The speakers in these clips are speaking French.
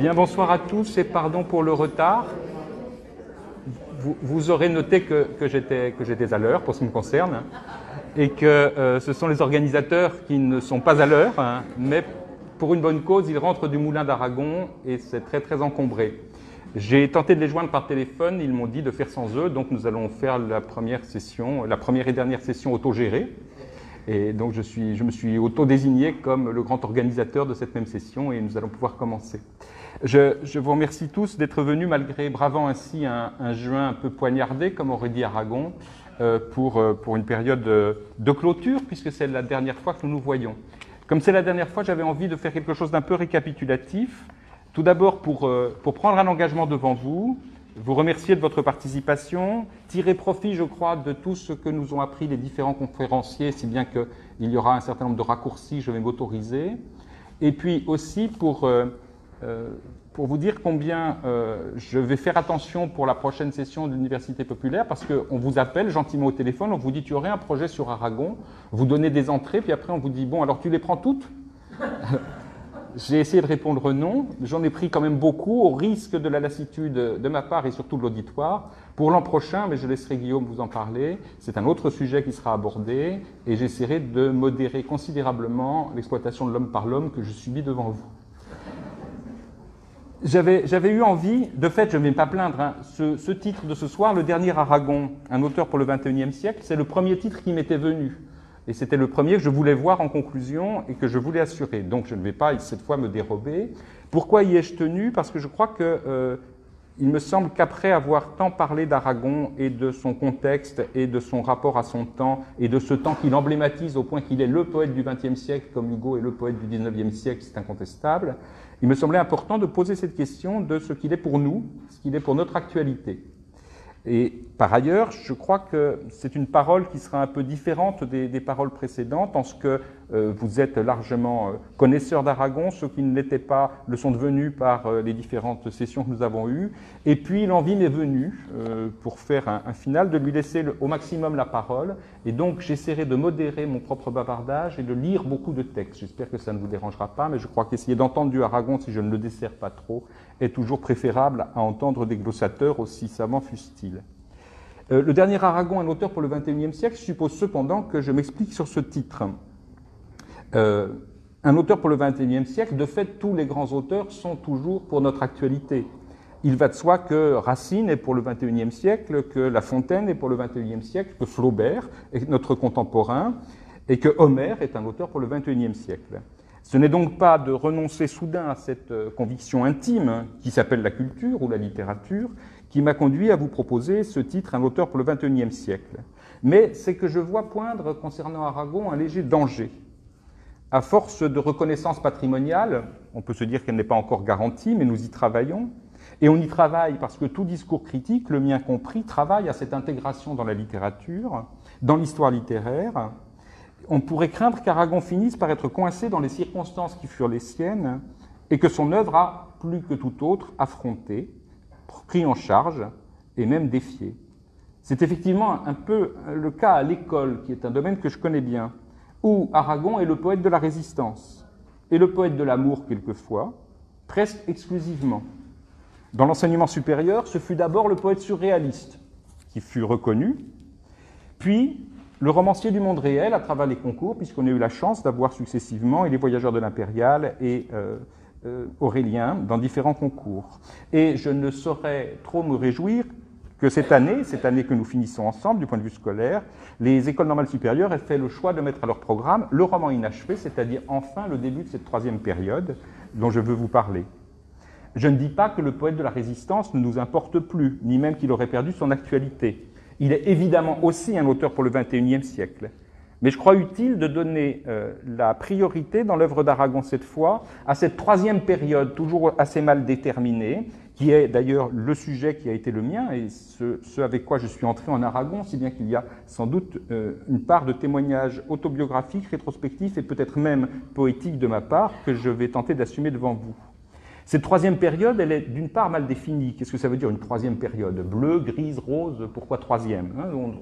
Bien, bonsoir à tous et pardon pour le retard. Vous aurez noté que j'étais à l'heure pour ce qui me concerne et que ce sont les organisateurs qui ne sont pas à l'heure, hein, mais pour une bonne cause, ils rentrent du Moulin d'Aragon et c'est très encombré. J'ai tenté de les joindre par téléphone, ils m'ont dit de faire sans eux, donc nous allons faire la première et dernière session autogérée. Et donc je me suis auto-désigné comme le grand organisateur de cette même session et nous allons pouvoir commencer. Je vous remercie tous d'être venus malgré bravant ainsi un juin un peu poignardé, comme aurait dit Aragon, pour une période de clôture, puisque c'est la dernière fois que nous nous voyons. Comme c'est la dernière fois, j'avais envie de faire quelque chose d'un peu récapitulatif. Tout d'abord pour prendre un engagement devant vous, vous remercier de votre participation, tirer profit, je crois, de tout ce que nous ont appris les différents conférenciers, si bien qu'il y aura un certain nombre de raccourcis, je vais m'autoriser. Et puis aussi pour vous dire combien je vais faire attention pour la prochaine session de l'Université populaire, parce qu'on vous appelle gentiment au téléphone, on vous dit « tu aurais un projet sur Aragon », vous donnez des entrées, puis après on vous dit « bon, alors tu les prends toutes ?» J'ai essayé de répondre non, j'en ai pris quand même beaucoup, au risque de la lassitude de ma part et surtout de l'auditoire. Pour l'an prochain, mais je laisserai Guillaume vous en parler, c'est un autre sujet qui sera abordé et j'essaierai de modérer considérablement l'exploitation de l'homme par l'homme que je subis devant vous. J'avais eu envie, de fait je ne vais pas plaindre, hein, ce titre de ce soir, Le dernier Aragon, un auteur pour le XXIe siècle, c'est le premier titre qui m'était venu. Et c'était le premier que je voulais voir en conclusion et que je voulais assurer. Donc je ne vais pas cette fois me dérober. Pourquoi y ai-je tenu? Parce que je crois il me semble qu'après avoir tant parlé d'Aragon et de son contexte et de son rapport à son temps et de ce temps qu'il emblématise au point qu'il est le poète du XXe siècle comme Hugo est le poète du XIXe siècle, c'est incontestable, il me semblait important de poser cette question de ce qu'il est pour nous, ce qu'il est pour notre actualité. Et par ailleurs, je crois que c'est une parole qui sera un peu différente des paroles précédentes, en ce que vous êtes largement connaisseurs d'Aragon, ceux qui ne l'étaient pas le sont devenus par les différentes sessions que nous avons eues. Et puis l'envie m'est venue, pour faire un final, de lui laisser au maximum la parole. Et donc j'essaierai de modérer mon propre bavardage et de lire beaucoup de textes. J'espère que ça ne vous dérangera pas, mais je crois qu'essayer d'entendre du Aragon, si je ne le desserre pas trop, est toujours préférable à entendre des glossateurs, aussi savants fussent-ils. Le dernier Aragon, un auteur pour le XXIe siècle, suppose cependant que je m'explique sur ce titre. Un auteur pour le XXIe siècle, de fait, tous les grands auteurs sont toujours pour notre actualité. Il va de soi que Racine est pour le XXIe siècle, que La Fontaine est pour le XXIe siècle, que Flaubert est notre contemporain, et que Homère est un auteur pour le XXIe siècle. Ce n'est donc pas de renoncer soudain à cette conviction intime qui s'appelle la culture ou la littérature qui m'a conduit à vous proposer ce titre, un auteur pour le XXIe siècle. Mais c'est que je vois poindre concernant Aragon un léger danger. À force de reconnaissance patrimoniale, on peut se dire qu'elle n'est pas encore garantie, mais nous y travaillons. Et on y travaille parce que tout discours critique, le mien compris, travaille à cette intégration dans la littérature, dans l'histoire littéraire. On pourrait craindre qu'Aragon finisse par être coincé dans les circonstances qui furent les siennes et que son œuvre a, plus que tout autre, affronté, pris en charge et même défié. C'est effectivement un peu le cas à l'école, qui est un domaine que je connais bien, où Aragon est le poète de la résistance et le poète de l'amour quelquefois, presque exclusivement. Dans l'enseignement supérieur, ce fut d'abord le poète surréaliste qui fut reconnu, puis le romancier du monde réel à travers les concours, puisqu'on a eu la chance d'avoir successivement Les Voyageurs de l'Impériale et Aurélien dans différents concours. Et je ne saurais trop me réjouir que cette année que nous finissons ensemble du point de vue scolaire, les écoles normales supérieures aient fait le choix de mettre à leur programme le roman inachevé, c'est-à-dire enfin le début de cette troisième période dont je veux vous parler. Je ne dis pas que le poète de la résistance ne nous importe plus, ni même qu'il aurait perdu son actualité. Il est évidemment aussi un auteur pour le XXIe siècle. Mais je crois utile de donner la priorité dans l'œuvre d'Aragon cette fois à cette troisième période, toujours assez mal déterminée, qui est d'ailleurs le sujet qui a été le mien et ce avec quoi je suis entré en Aragon, si bien qu'il y a sans doute une part de témoignage autobiographique, rétrospectif et peut-être même poétique de ma part que je vais tenter d'assumer devant vous. Cette troisième période, elle est d'une part mal définie. Qu'est-ce que ça veut dire une troisième période? Bleu, grise, rose, pourquoi troisième?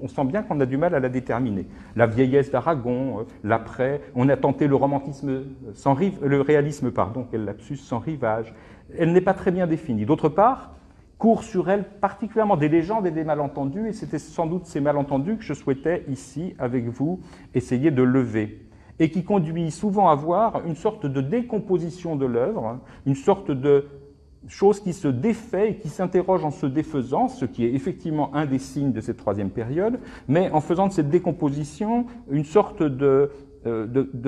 On sent bien qu'on a du mal à la déterminer. La vieillesse d'Aragon, l'après, on a tenté le romantisme sans le réalisme, quel lapsus, sans rivage. elle n'est pas très bien définie. D'autre part, courent sur elle particulièrement des légendes et des malentendus, et c'était sans doute ces malentendus que je souhaitais ici, avec vous, essayer de lever, et qui conduit souvent à voir une sorte de décomposition de l'œuvre, une sorte de chose qui se défait et qui s'interroge en se défaisant, ce qui est effectivement un des signes de cette troisième période, mais en faisant de cette décomposition une sorte de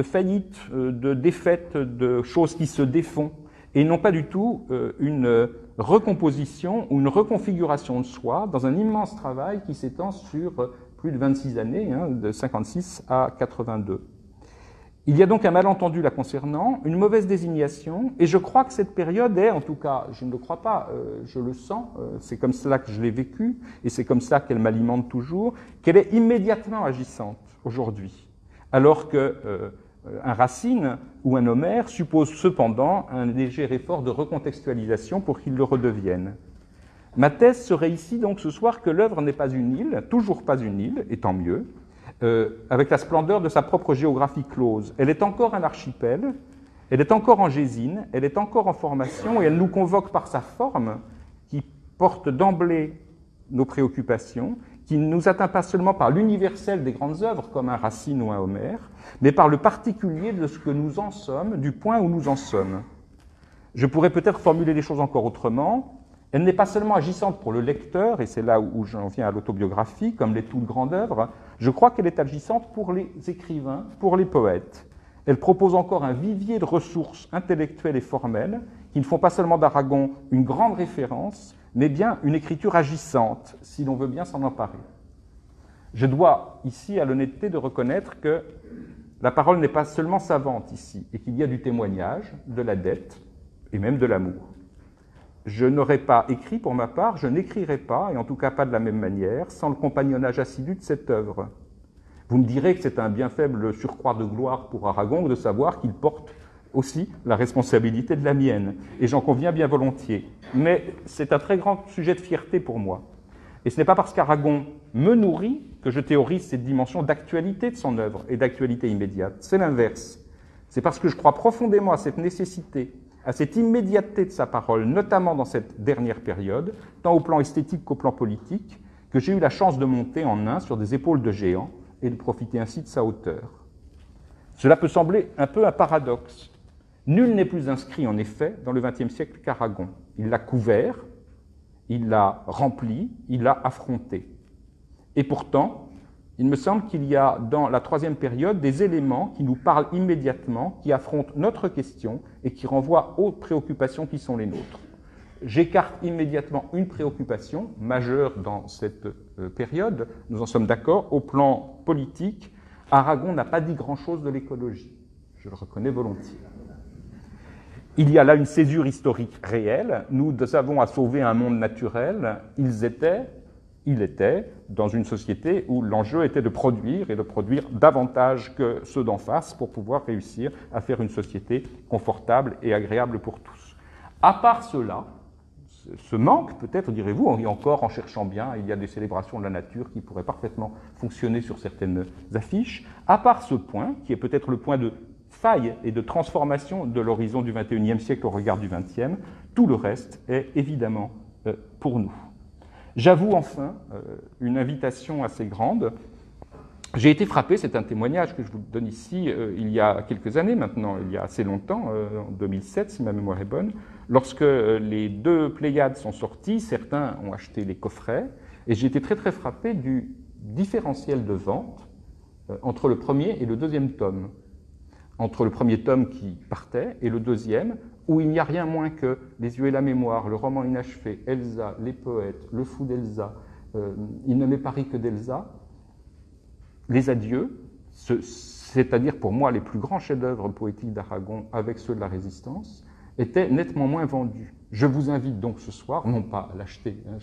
faillite, de défaite, de choses qui se défont, et non pas du tout une recomposition ou une reconfiguration de soi dans un immense travail qui s'étend sur plus de 26 années, de 56 à 82. Il y a donc un malentendu la concernant, une mauvaise désignation, et je crois que cette période est, en tout cas, je ne le crois pas, je le sens, c'est comme cela que je l'ai vécu, et c'est comme ça qu'elle m'alimente toujours, qu'elle est immédiatement agissante aujourd'hui, alors que un Racine ou un Homère suppose cependant un léger effort de recontextualisation pour qu'il le redevienne. Ma thèse serait ici donc ce soir que l'œuvre n'est pas une île, toujours pas une île, et tant mieux, avec la splendeur de sa propre géographie close. Elle est encore un archipel, elle est encore en gésine, elle est encore en formation, et elle nous convoque par sa forme, qui porte d'emblée nos préoccupations, qui ne nous atteint pas seulement par l'universel des grandes œuvres, comme un Racine ou un Homère, mais par le particulier de ce que nous en sommes, du point où nous en sommes. Je pourrais peut-être formuler les choses encore autrement. Elle n'est pas seulement agissante pour le lecteur, et c'est là où j'en viens à l'autobiographie, comme les toutes grandes œuvres, je crois qu'elle est agissante pour les écrivains, pour les poètes. Elle propose encore un vivier de ressources intellectuelles et formelles qui ne font pas seulement d'Aragon une grande référence, mais bien une écriture agissante, si l'on veut bien s'en emparer. Je dois ici à l'honnêteté de reconnaître que la parole n'est pas seulement savante ici, et qu'il y a du témoignage, de la dette, et même de l'amour. Je n'aurais pas écrit pour ma part, je n'écrirai pas, et en tout cas pas de la même manière, sans le compagnonnage assidu de cette œuvre. Vous me direz que c'est un bien faible surcroît de gloire pour Aragon de savoir qu'il porte aussi la responsabilité de la mienne, et j'en conviens bien volontiers. Mais c'est un très grand sujet de fierté pour moi. Et ce n'est pas parce qu'Aragon me nourrit que je théorise cette dimension d'actualité de son œuvre et d'actualité immédiate. C'est l'inverse. C'est parce que je crois profondément à cette nécessité, à cette immédiateté de sa parole, notamment dans cette dernière période, tant au plan esthétique qu'au plan politique, que j'ai eu la chance de monter en un sur des épaules de géants et de profiter ainsi de sa hauteur. Cela peut sembler un peu un paradoxe. Nul n'est plus inscrit, en effet, dans le XXe siècle qu'Aragon. Il l'a couvert, il l'a rempli, il l'a affronté. Et pourtant, il me semble qu'il y a dans la troisième période des éléments qui nous parlent immédiatement, qui affrontent notre question et qui renvoient aux préoccupations qui sont les nôtres. J'écarte immédiatement une préoccupation majeure dans cette période, nous en sommes d'accord, au plan politique, Aragon n'a pas dit grand-chose de l'écologie, je le reconnais volontiers. Il y a là une césure historique réelle, nous avons à sauver un monde naturel, il était dans une société où l'enjeu était de produire et de produire davantage que ceux d'en face pour pouvoir réussir à faire une société confortable et agréable pour tous. À part cela, ce manque, peut-être, direz-vous, et encore en cherchant bien, il y a des célébrations de la nature qui pourraient parfaitement fonctionner sur certaines affiches, à part ce point, qui est peut-être le point de faille et de transformation de l'horizon du XXIe siècle au regard du XXe, tout le reste est évidemment pour nous. J'avoue enfin une invitation assez grande. J'ai été frappé, c'est un témoignage que je vous donne ici, il y a quelques années maintenant, il y a assez longtemps, en 2007 si ma mémoire est bonne, lorsque les deux Pléiades sont sorties, certains ont acheté les coffrets, et j'ai été très très frappé du différentiel de vente entre le premier et le deuxième tome. Entre le premier tome qui partait et le deuxième, où il n'y a rien moins que Les yeux et la mémoire, le roman inachevé, Elsa, les poètes, le fou d'Elsa, il ne m'est paru que d'Elsa, les adieux, c'est-à-dire pour moi les plus grands chefs-d'œuvre poétiques d'Aragon avec ceux de la Résistance, étaient nettement moins vendus. Je vous invite donc ce soir, non pas à l'acheter, hein,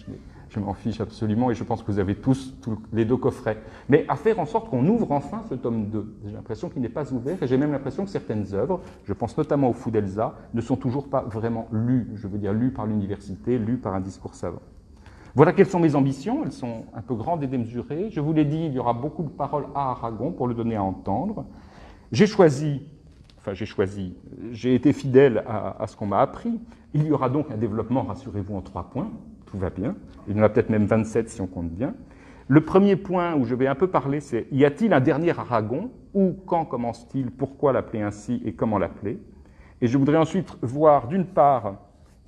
je m'en fiche absolument et je pense que vous avez tous les deux coffrets, mais à faire en sorte qu'on ouvre enfin ce tome 2. J'ai l'impression qu'il n'est pas ouvert et j'ai même l'impression que certaines œuvres, je pense notamment au Fou d'Elsa, ne sont toujours pas vraiment lues, je veux dire lues par l'université, lues par un discours savant. Voilà quelles sont mes ambitions, elles sont un peu grandes et démesurées. Je vous l'ai dit, il y aura beaucoup de paroles à Aragon pour le donner à entendre. J'ai choisi enfin j'ai été fidèle à ce qu'on m'a appris. Il y aura donc un développement, rassurez-vous, en 3 points, tout va bien. Il y en a peut-être même 27 si on compte bien. Le premier point où je vais un peu parler, c'est y a-t-il un dernier Aragon? Où, quand commence-t-il? Pourquoi l'appeler ainsi et comment l'appeler? Et je voudrais ensuite voir d'une part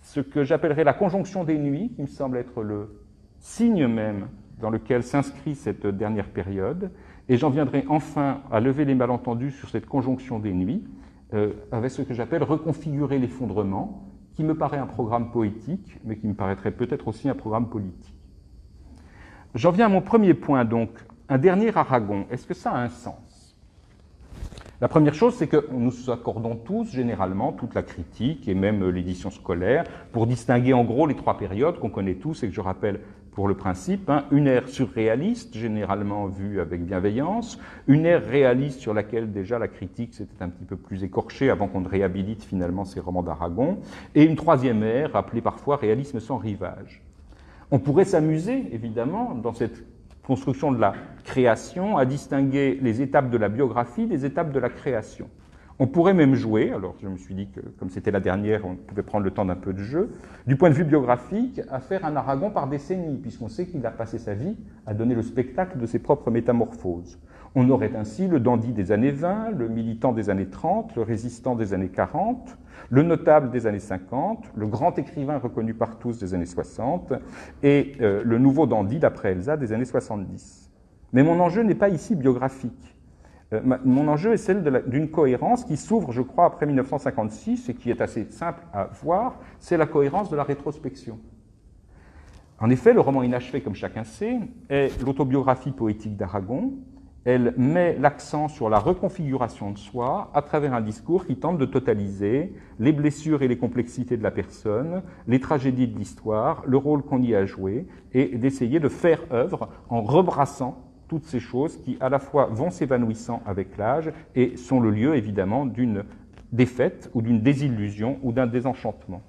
ce que j'appellerais la conjonction des nuits, qui me semble être le signe même dans lequel s'inscrit cette dernière période, et j'en viendrai enfin à lever les malentendus sur cette conjonction des nuits, avec ce que j'appelle reconfigurer l'effondrement, qui me paraît un programme poétique, mais qui me paraîtrait peut-être aussi un programme politique. J'en viens à mon premier point, donc, un dernier Aragon. Est-ce que ça a un sens? La première chose, c'est que nous nous accordons tous, généralement, toute la critique et même l'édition scolaire, pour distinguer en gros les 3 périodes qu'on connaît tous et que je rappelle pour le principe, une ère surréaliste, généralement vue avec bienveillance, une ère réaliste sur laquelle déjà la critique s'était un petit peu plus écorchée avant qu'on ne réhabilite finalement ces romans d'Aragon, et une 3e ère, appelée parfois réalisme sans rivage. On pourrait s'amuser, évidemment, dans cette construction de la création, à distinguer les étapes de la biographie des étapes de la création. On pourrait même jouer, alors je me suis dit que comme c'était la dernière, on pouvait prendre le temps d'un peu de jeu, du point de vue biographique, à faire un Aragon par décennie, puisqu'on sait qu'il a passé sa vie à donner le spectacle de ses propres métamorphoses. On aurait ainsi le dandy des années 20, le militant des années 30, le résistant des années 40, le notable des années 50, le grand écrivain reconnu par tous des années 60 et le nouveau dandy, d'après Elsa, des années 70. Mais mon enjeu n'est pas ici biographique. Mon enjeu est celle d'une cohérence qui s'ouvre, je crois, après 1956 et qui est assez simple à voir, c'est la cohérence de la rétrospection. En effet, le roman inachevé, comme chacun sait, est l'autobiographie poétique d'Aragon. Elle met l'accent sur la reconfiguration de soi à travers un discours qui tente de totaliser les blessures et les complexités de la personne, les tragédies de l'histoire, le rôle qu'on y a joué, et d'essayer de faire œuvre en rebrassant toutes ces choses qui, à la fois, vont s'évanouissant avec l'âge et sont le lieu, évidemment, d'une défaite ou d'une désillusion ou d'un désenchantement.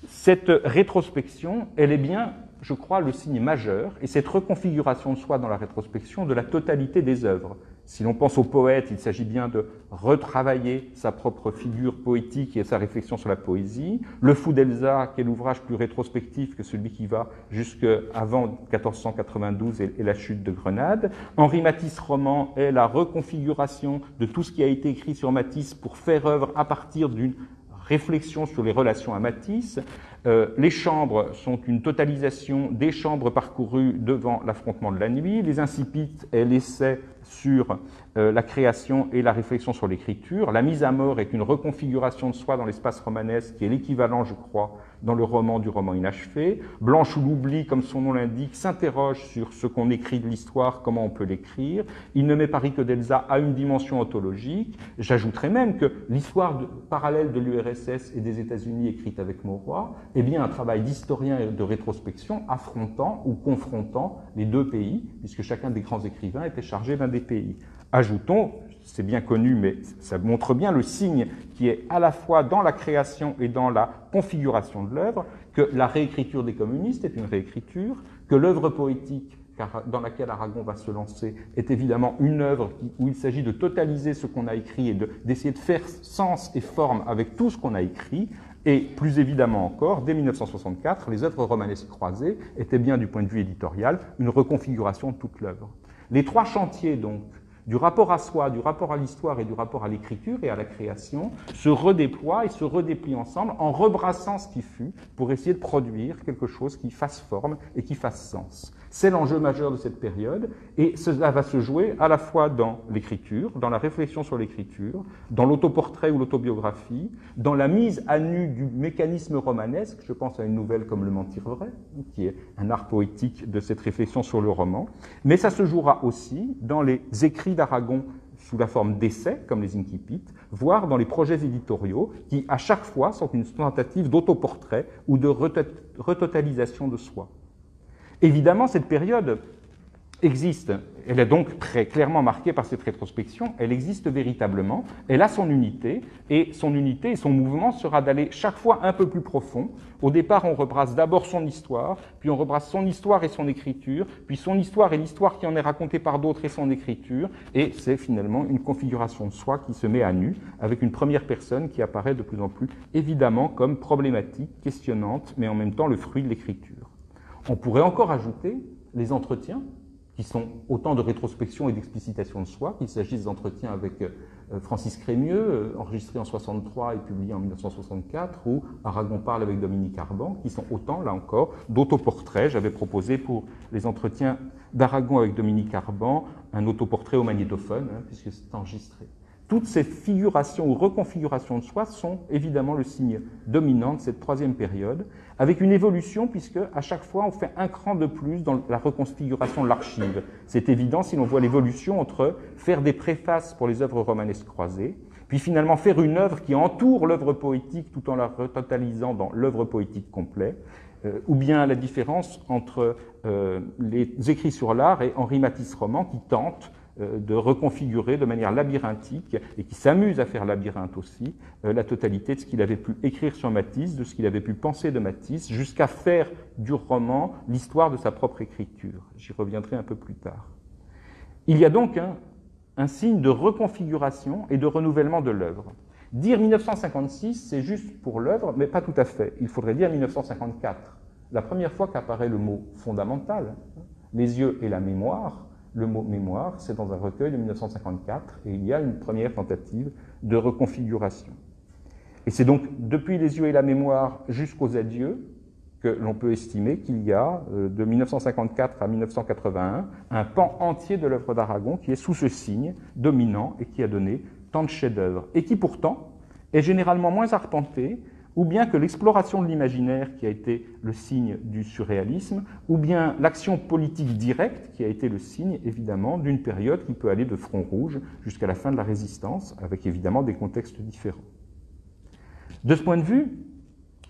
Cette rétrospection, elle est bien, je crois, le signe majeur, et cette reconfiguration de soi dans la rétrospection de la totalité des œuvres. Si l'on pense au poète, il s'agit bien de retravailler sa propre figure poétique et sa réflexion sur la poésie. Le Fou d'Elsa, qui est l'ouvrage plus rétrospectif que celui qui va jusqu'avant 1492 et la chute de Grenade. Henri Matisse roman est la reconfiguration de tout ce qui a été écrit sur Matisse pour faire œuvre à partir d'une réflexion sur les relations à Matisse. Les chambres sont une totalisation des chambres parcourues devant l'affrontement de la nuit. Les Incipites est l'essai sur la création et la réflexion sur l'écriture. La mise à mort est une reconfiguration de soi dans l'espace romanesque qui est l'équivalent, je crois, dans le roman du roman inachevé. Blanche ou l'oubli, comme son nom l'indique, s'interroge sur ce qu'on écrit de l'histoire, comment on peut l'écrire. Il ne met Paris que d'Elsa à une dimension ontologique. J'ajouterais même que l'histoire parallèle de l'URSS et des États-Unis écrite avec Mauroy est bien un travail d'historien et de rétrospection affrontant ou confrontant les 2 pays, puisque chacun des grands écrivains était chargé d'un des pays. Ajoutons, c'est bien connu, mais ça montre bien le signe qui est à la fois dans la création et dans la configuration de l'œuvre, que la réécriture des communistes est une réécriture, que l'œuvre poétique dans laquelle Aragon va se lancer est évidemment une œuvre où il s'agit de totaliser ce qu'on a écrit et d'essayer de faire sens et forme avec tout ce qu'on a écrit. Et plus évidemment encore, dès 1964, les œuvres romanesques croisées étaient bien, du point de vue éditorial, une reconfiguration de toute l'œuvre. Les 3 chantiers, donc, du rapport à soi, du rapport à l'histoire et du rapport à l'écriture et à la création, se redéploient et se redéplient ensemble en rebrassant ce qui fut pour essayer de produire quelque chose qui fasse forme et qui fasse sens. C'est l'enjeu majeur de cette période et cela va se jouer à la fois dans l'écriture, dans la réflexion sur l'écriture, dans l'autoportrait ou l'autobiographie, dans la mise à nu du mécanisme romanesque, je pense à une nouvelle comme Le Mentir vrai, qui est un art poétique de cette réflexion sur le roman, mais ça se jouera aussi dans les écrits d'Aragon sous la forme d'essais, comme les Incipit, voire dans les projets éditoriaux, qui à chaque fois sont une tentative d'autoportrait ou de retotalisation de soi. Évidemment, cette période existe. Elle est donc très clairement marquée par cette rétrospection. Elle existe véritablement. Elle a son unité et son mouvement sera d'aller chaque fois un peu plus profond. Au départ, on rebrasse d'abord son histoire, puis on rebrasse son histoire et son écriture, puis son histoire et l'histoire qui en est racontée par d'autres et son écriture. Et c'est finalement une configuration de soi qui se met à nu, avec une première personne qui apparaît de plus en plus évidemment comme problématique, questionnante, mais en même temps le fruit de l'écriture. On pourrait encore ajouter les entretiens, qui sont autant de rétrospection et d'explicitation de soi, qu'il s'agisse d'entretiens avec Francis Crémieux, enregistrés en 1963 et publiés en 1964, ou Aragon parle avec Dominique Arban, qui sont autant, là encore, d'autoportraits. J'avais proposé pour les entretiens d'Aragon avec Dominique Arban un autoportrait au magnétophone, puisque c'est enregistré. Toutes ces figurations ou reconfigurations de soi sont évidemment le signe dominant de cette troisième période, avec une évolution puisque à chaque fois on fait un cran de plus dans la reconfiguration de l'archive. C'est évident si l'on voit l'évolution entre faire des préfaces pour les œuvres romanesques croisées, puis finalement faire une œuvre qui entoure l'œuvre poétique tout en la retotalisant dans l'œuvre poétique complet, ou bien la différence entre les écrits sur l'art et Henri Matisse-Roman qui tente de reconfigurer de manière labyrinthique et qui s'amuse à faire labyrinthe aussi la totalité de ce qu'il avait pu écrire sur Matisse, de ce qu'il avait pu penser de Matisse, jusqu'à faire du roman l'histoire de sa propre écriture. J'y reviendrai un peu plus tard. Il y a donc un signe de reconfiguration et de renouvellement de l'œuvre. Dire 1956, c'est juste pour l'œuvre, mais pas tout à fait. Il faudrait dire 1954. La première fois qu'apparaît le mot fondamental, les yeux et la mémoire. Le mot mémoire, c'est dans un recueil de 1954, et il y a une première tentative de reconfiguration. Et c'est donc depuis les yeux et la mémoire jusqu'aux adieux que l'on peut estimer qu'il y a, de 1954 à 1981, un pan entier de l'œuvre d'Aragon qui est sous ce signe dominant et qui a donné tant de chefs-d'œuvre, et qui pourtant est généralement moins arpenté, ou bien que l'exploration de l'imaginaire qui a été le signe du surréalisme, ou bien l'action politique directe qui a été le signe, évidemment, d'une période qui peut aller de Front Rouge jusqu'à la fin de la Résistance, avec évidemment des contextes différents. De ce point de vue,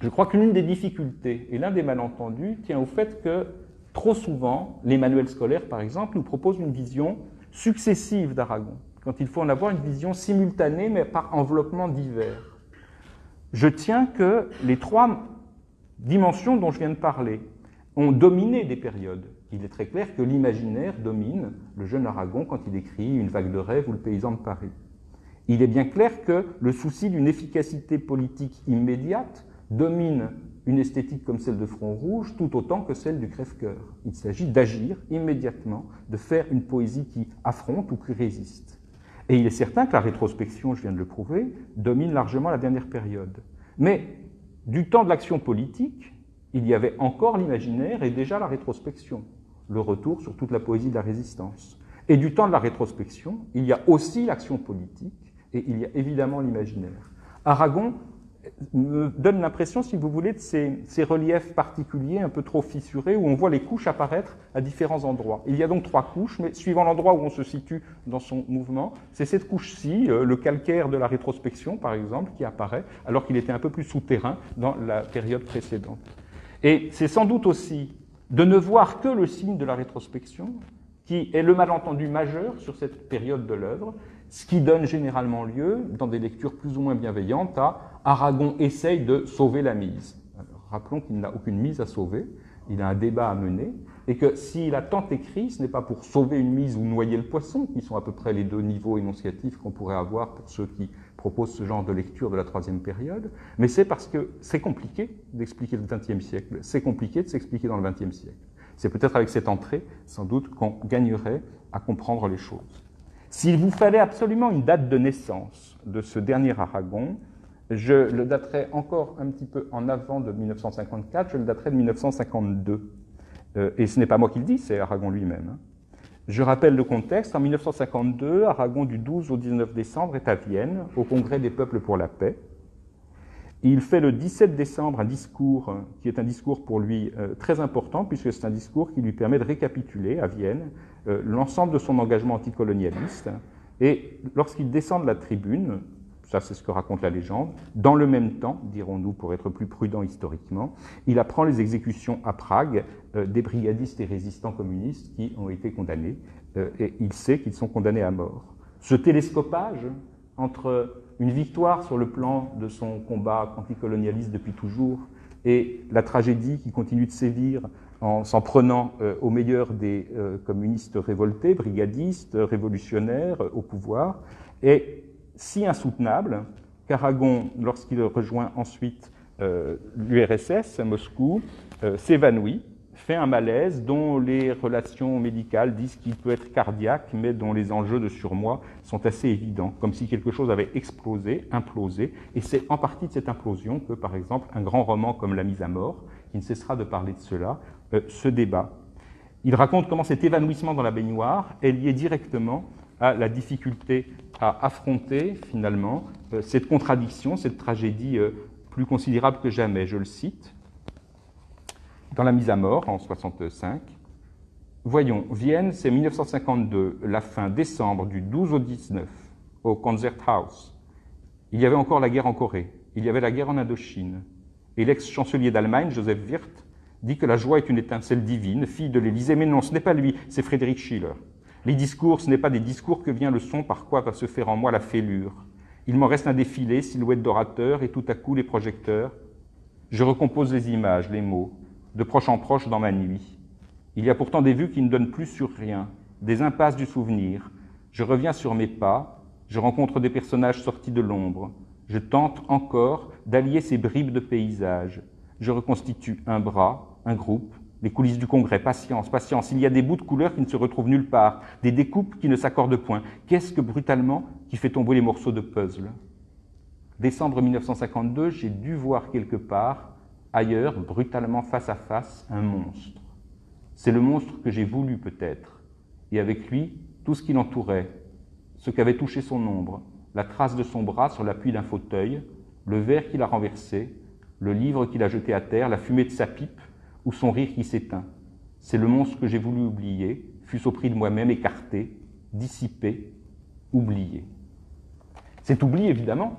je crois que l'une des difficultés et l'un des malentendus tient au fait que, trop souvent, les manuels scolaires, par exemple, nous proposent une vision successive d'Aragon, quand il faut en avoir une vision simultanée, mais par enveloppements divers. Je tiens que les trois dimensions dont je viens de parler ont dominé des périodes. Il est très clair que l'imaginaire domine le jeune Aragon quand il écrit Une vague de rêve ou Le paysan de Paris. Il est bien clair que le souci d'une efficacité politique immédiate domine une esthétique comme celle de Front Rouge tout autant que celle du Crève-cœur. Il s'agit d'agir immédiatement, de faire une poésie qui affronte ou qui résiste. Et il est certain que la rétrospection, je viens de le prouver, domine largement la dernière période. Mais du temps de l'action politique, il y avait encore l'imaginaire et déjà la rétrospection, le retour sur toute la poésie de la résistance. Et du temps de la rétrospection, il y a aussi l'action politique et il y a évidemment l'imaginaire. Aragon me donne l'impression, si vous voulez, de ces reliefs particuliers un peu trop fissurés où on voit les couches apparaître à différents endroits. Il y a donc trois couches, mais suivant l'endroit où on se situe dans son mouvement, c'est cette couche-ci, le calcaire de la rétrospection, par exemple, qui apparaît, alors qu'il était un peu plus souterrain dans la période précédente. Et c'est sans doute aussi de ne voir que le signe de la rétrospection, qui est le malentendu majeur sur cette période de l'œuvre, ce qui donne généralement lieu, dans des lectures plus ou moins bienveillantes, à Aragon essaye de sauver la mise. Alors, rappelons qu'il n'a aucune mise à sauver, il a un débat à mener, et que s'il a tant écrit, ce n'est pas pour sauver une mise ou noyer le poisson, qui sont à peu près les deux niveaux énonciatifs qu'on pourrait avoir pour ceux qui proposent ce genre de lecture de la troisième période, mais c'est parce que c'est compliqué d'expliquer le XXe siècle, c'est compliqué de s'expliquer dans le XXe siècle. C'est peut-être avec cette entrée, sans doute, qu'on gagnerait à comprendre les choses. S'il vous fallait absolument une date de naissance de ce dernier Aragon, je le daterais encore un petit peu en avant de 1954, je le daterais de 1952. Et ce n'est pas moi qui le dis, c'est Aragon lui-même. Je rappelle le contexte. En 1952, Aragon, du 12 au 19 décembre, est à Vienne, au Congrès des peuples pour la paix. Il fait le 17 décembre un discours qui est un discours pour lui très important, puisque c'est un discours qui lui permet de récapituler à Vienne l'ensemble de son engagement anticolonialiste. Et lorsqu'il descend de la tribune, Ça, c'est ce que raconte la légende. Dans le même temps, dirons-nous pour être plus prudent historiquement, il apprend les exécutions à Prague des brigadistes et résistants communistes qui ont été condamnés, et il sait qu'ils sont condamnés à mort. Ce télescopage entre une victoire sur le plan de son combat anticolonialiste depuis toujours et la tragédie qui continue de sévir en s'en prenant au meilleur des communistes révoltés, brigadistes, révolutionnaires au pouvoir, est si insoutenable qu'Aragon, lorsqu'il rejoint ensuite l'URSS à Moscou, s'évanouit, fait un malaise dont les relations médicales disent qu'il peut être cardiaque, mais dont les enjeux de surmoi sont assez évidents, comme si quelque chose avait explosé, implosé, et c'est en partie de cette implosion que, par exemple, un grand roman comme La mise à mort, qui ne cessera de parler de cela, se débat. Il raconte comment cet évanouissement dans la baignoire est lié directement à la difficulté à affronter, finalement, cette contradiction, cette tragédie plus considérable que jamais. Je le cite. Dans La mise à mort, en 1965, voyons, Vienne, c'est 1952, la fin décembre du 12 au 19, au Konzerthaus. Il y avait encore la guerre en Corée, il y avait la guerre en Indochine. Et l'ex-chancelier d'Allemagne, Joseph Wirth, dit que la joie est une étincelle divine, fille de l'Élysée. Mais non, ce n'est pas lui, c'est Friedrich Schiller. Les discours, ce n'est pas des discours que vient le son par quoi va se faire en moi la fêlure. Il m'en reste un défilé, silhouette d'orateur, et tout à coup les projecteurs. Je recompose les images, les mots, de proche en proche dans ma nuit. Il y a pourtant des vues qui ne donnent plus sur rien, des impasses du souvenir. Je reviens sur mes pas, je rencontre des personnages sortis de l'ombre. Je tente encore d'allier ces bribes de paysages. Je reconstitue un bras, un groupe, les coulisses du congrès. Patience, patience, il y a des bouts de couleurs qui ne se retrouvent nulle part, des découpes qui ne s'accordent point. Qu'est-ce que brutalement qui fait tomber les morceaux de puzzle? Décembre 1952, j'ai dû voir quelque part ailleurs, brutalement face à face, un monstre. C'est le monstre que j'ai voulu peut-être, et avec lui, tout ce qui l'entourait, ce qu'avait touché son ombre, la trace de son bras sur l'appui d'un fauteuil, le verre qu'il a renversé, le livre qu'il a jeté à terre, la fumée de sa pipe, ou son rire qui s'éteint. C'est le monstre que j'ai voulu oublier, fût-ce au prix de moi-même écarté, dissipé, oublié. Cet oubli, évidemment,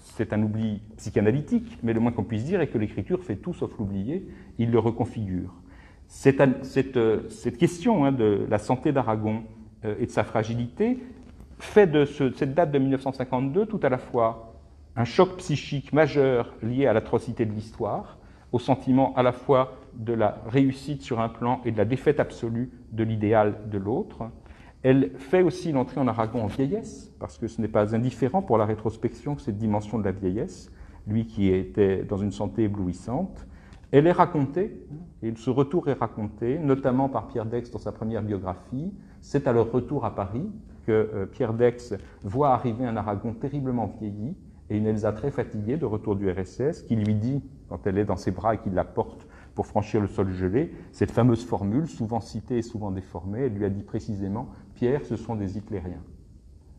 c'est un oubli psychanalytique, mais le moins qu'on puisse dire est que l'écriture fait tout sauf l'oublier, il le reconfigure. Cette question de la santé d'Aragon et de sa fragilité fait de cette date de 1952 tout à la fois un choc psychique majeur lié à l'atrocité de l'histoire, au sentiment à la fois de la réussite sur un plan et de la défaite absolue de l'idéal de l'autre. Elle fait aussi l'entrée en Aragon en vieillesse, parce que ce n'est pas indifférent pour la rétrospection que cette dimension de la vieillesse, lui qui était dans une santé éblouissante. Elle est racontée, et ce retour est raconté, notamment par Pierre Daix dans sa première biographie. C'est à leur retour à Paris que Pierre Daix voit arriver un Aragon terriblement vieilli et une Elsa très fatiguée de retour du RSS, qui lui dit, quand elle est dans ses bras et qu'il la porte pour franchir le sol gelé, cette fameuse formule, souvent citée et souvent déformée, elle lui a dit précisément « Pierre, ce sont des hitlériens ».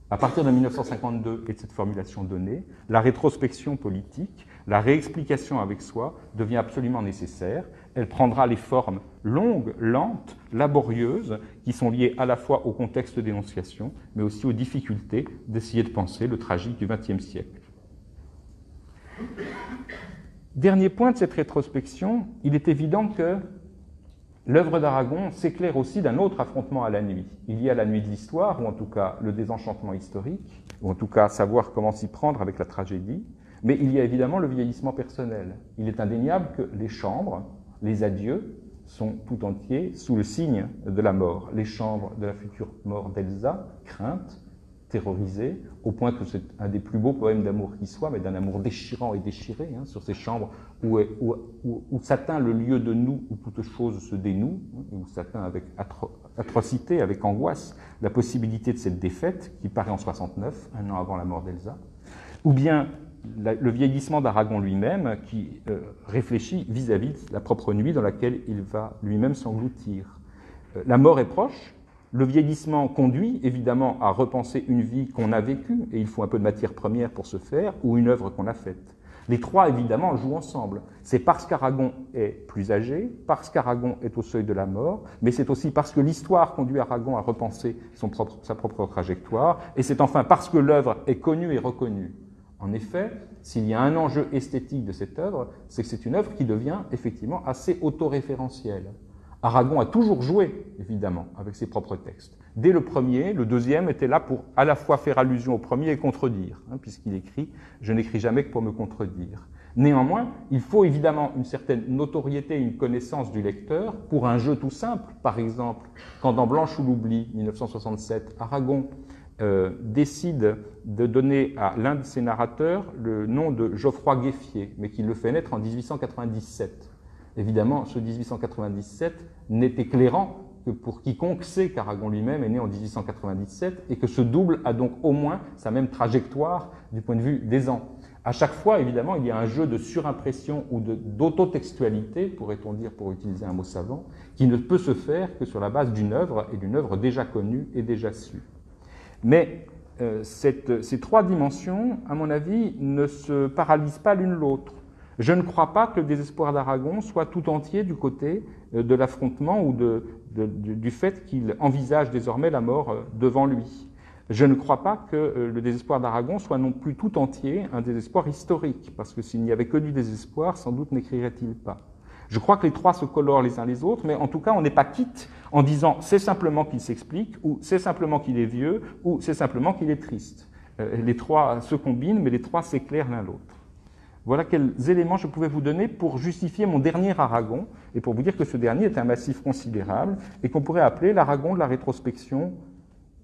À partir de 1952 et de cette formulation donnée, la rétrospection politique, la réexplication avec soi devient absolument nécessaire. Elle prendra les formes longues, lentes, laborieuses, qui sont liées à la fois au contexte d'énonciation, mais aussi aux difficultés d'essayer de penser le tragique du XXe siècle. Dernier point de cette rétrospection, il est évident que l'œuvre d'Aragon s'éclaire aussi d'un autre affrontement à la nuit. Il y a la nuit de l'histoire, ou en tout cas le désenchantement historique, ou en tout cas savoir comment s'y prendre avec la tragédie, mais il y a évidemment le vieillissement personnel. Il est indéniable que les chambres, les adieux, sont tout entiers sous le signe de la mort. Les chambres de la future mort d'Elsa, crainte, terrorisée, au point que c'est un des plus beaux poèmes d'amour qui soit, mais d'un amour déchirant et déchiré, sur ces chambres où s'atteint le lieu de nous, où toute chose se dénoue, où s'atteint avec atrocité, avec angoisse, la possibilité de cette défaite qui paraît en 69, un an avant la mort d'Elsa, ou bien le vieillissement d'Aragon lui-même qui réfléchit vis-à-vis de la propre nuit dans laquelle il va lui-même s'engloutir. La mort est proche. Le vieillissement conduit évidemment à repenser une vie qu'on a vécue, et il faut un peu de matière première pour ce faire, ou une œuvre qu'on a faite. Les trois, évidemment, jouent ensemble. C'est parce qu'Aragon est plus âgé, parce qu'Aragon est au seuil de la mort, mais c'est aussi parce que l'histoire conduit Aragon à repenser sa propre trajectoire, et c'est enfin parce que l'œuvre est connue et reconnue. En effet, s'il y a un enjeu esthétique de cette œuvre, c'est que c'est une œuvre qui devient effectivement assez autoréférentielle. Aragon a toujours joué, évidemment, avec ses propres textes. Dès le premier, le deuxième était là pour à la fois faire allusion au premier et contredire, puisqu'il écrit « Je n'écris jamais que pour me contredire ». Néanmoins, il faut évidemment une certaine notoriété, une connaissance du lecteur pour un jeu tout simple. Par exemple, quand dans Blanche ou l'oubli, 1967, Aragon décide de donner à l'un de ses narrateurs le nom de Geoffroy Gueffier, mais qu'il le fait naître en 1897. Évidemment, ce 1897 n'est éclairant que pour quiconque sait qu'Aragon lui-même est né en 1897 et que ce double a donc au moins sa même trajectoire du point de vue des ans. À chaque fois, évidemment, il y a un jeu de surimpression ou d'autotextualité, pourrait-on dire pour utiliser un mot savant, qui ne peut se faire que sur la base d'une œuvre et d'une œuvre déjà connue et déjà su. Mais ces trois dimensions, à mon avis, ne se paralysent pas l'une l'autre. Je ne crois pas que le désespoir d'Aragon soit tout entier du côté de l'affrontement ou du fait qu'il envisage désormais la mort devant lui. Je ne crois pas que le désespoir d'Aragon soit non plus tout entier un désespoir historique, parce que s'il n'y avait que du désespoir, sans doute n'écrirait-il pas. Je crois que les trois se colorent les uns les autres, mais en tout cas, on n'est pas quitte en disant c'est simplement qu'il s'explique, ou c'est simplement qu'il est vieux, ou c'est simplement qu'il est triste. Les trois se combinent, mais les trois s'éclairent l'un l'autre. Voilà quels éléments je pouvais vous donner pour justifier mon dernier Aragon, et pour vous dire que ce dernier est un massif considérable, et qu'on pourrait appeler l'Aragon de la rétrospection,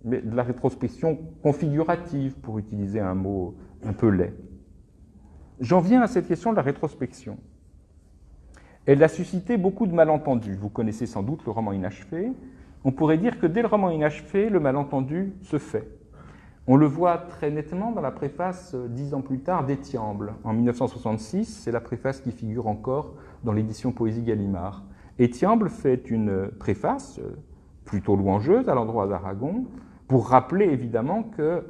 mais de la rétrospection configurative, pour utiliser un mot un peu laid. J'en viens à cette question de la rétrospection. Elle a suscité beaucoup de malentendus. Vous connaissez sans doute le roman inachevé. On pourrait dire que dès le roman inachevé, le malentendu se fait. On le voit très nettement dans la préface 10 ans plus tard d'Étiamble. En 1966, c'est la préface qui figure encore dans l'édition Poésie Gallimard. Étiamble fait une préface plutôt louangeuse à l'endroit d'Aragon pour rappeler évidemment que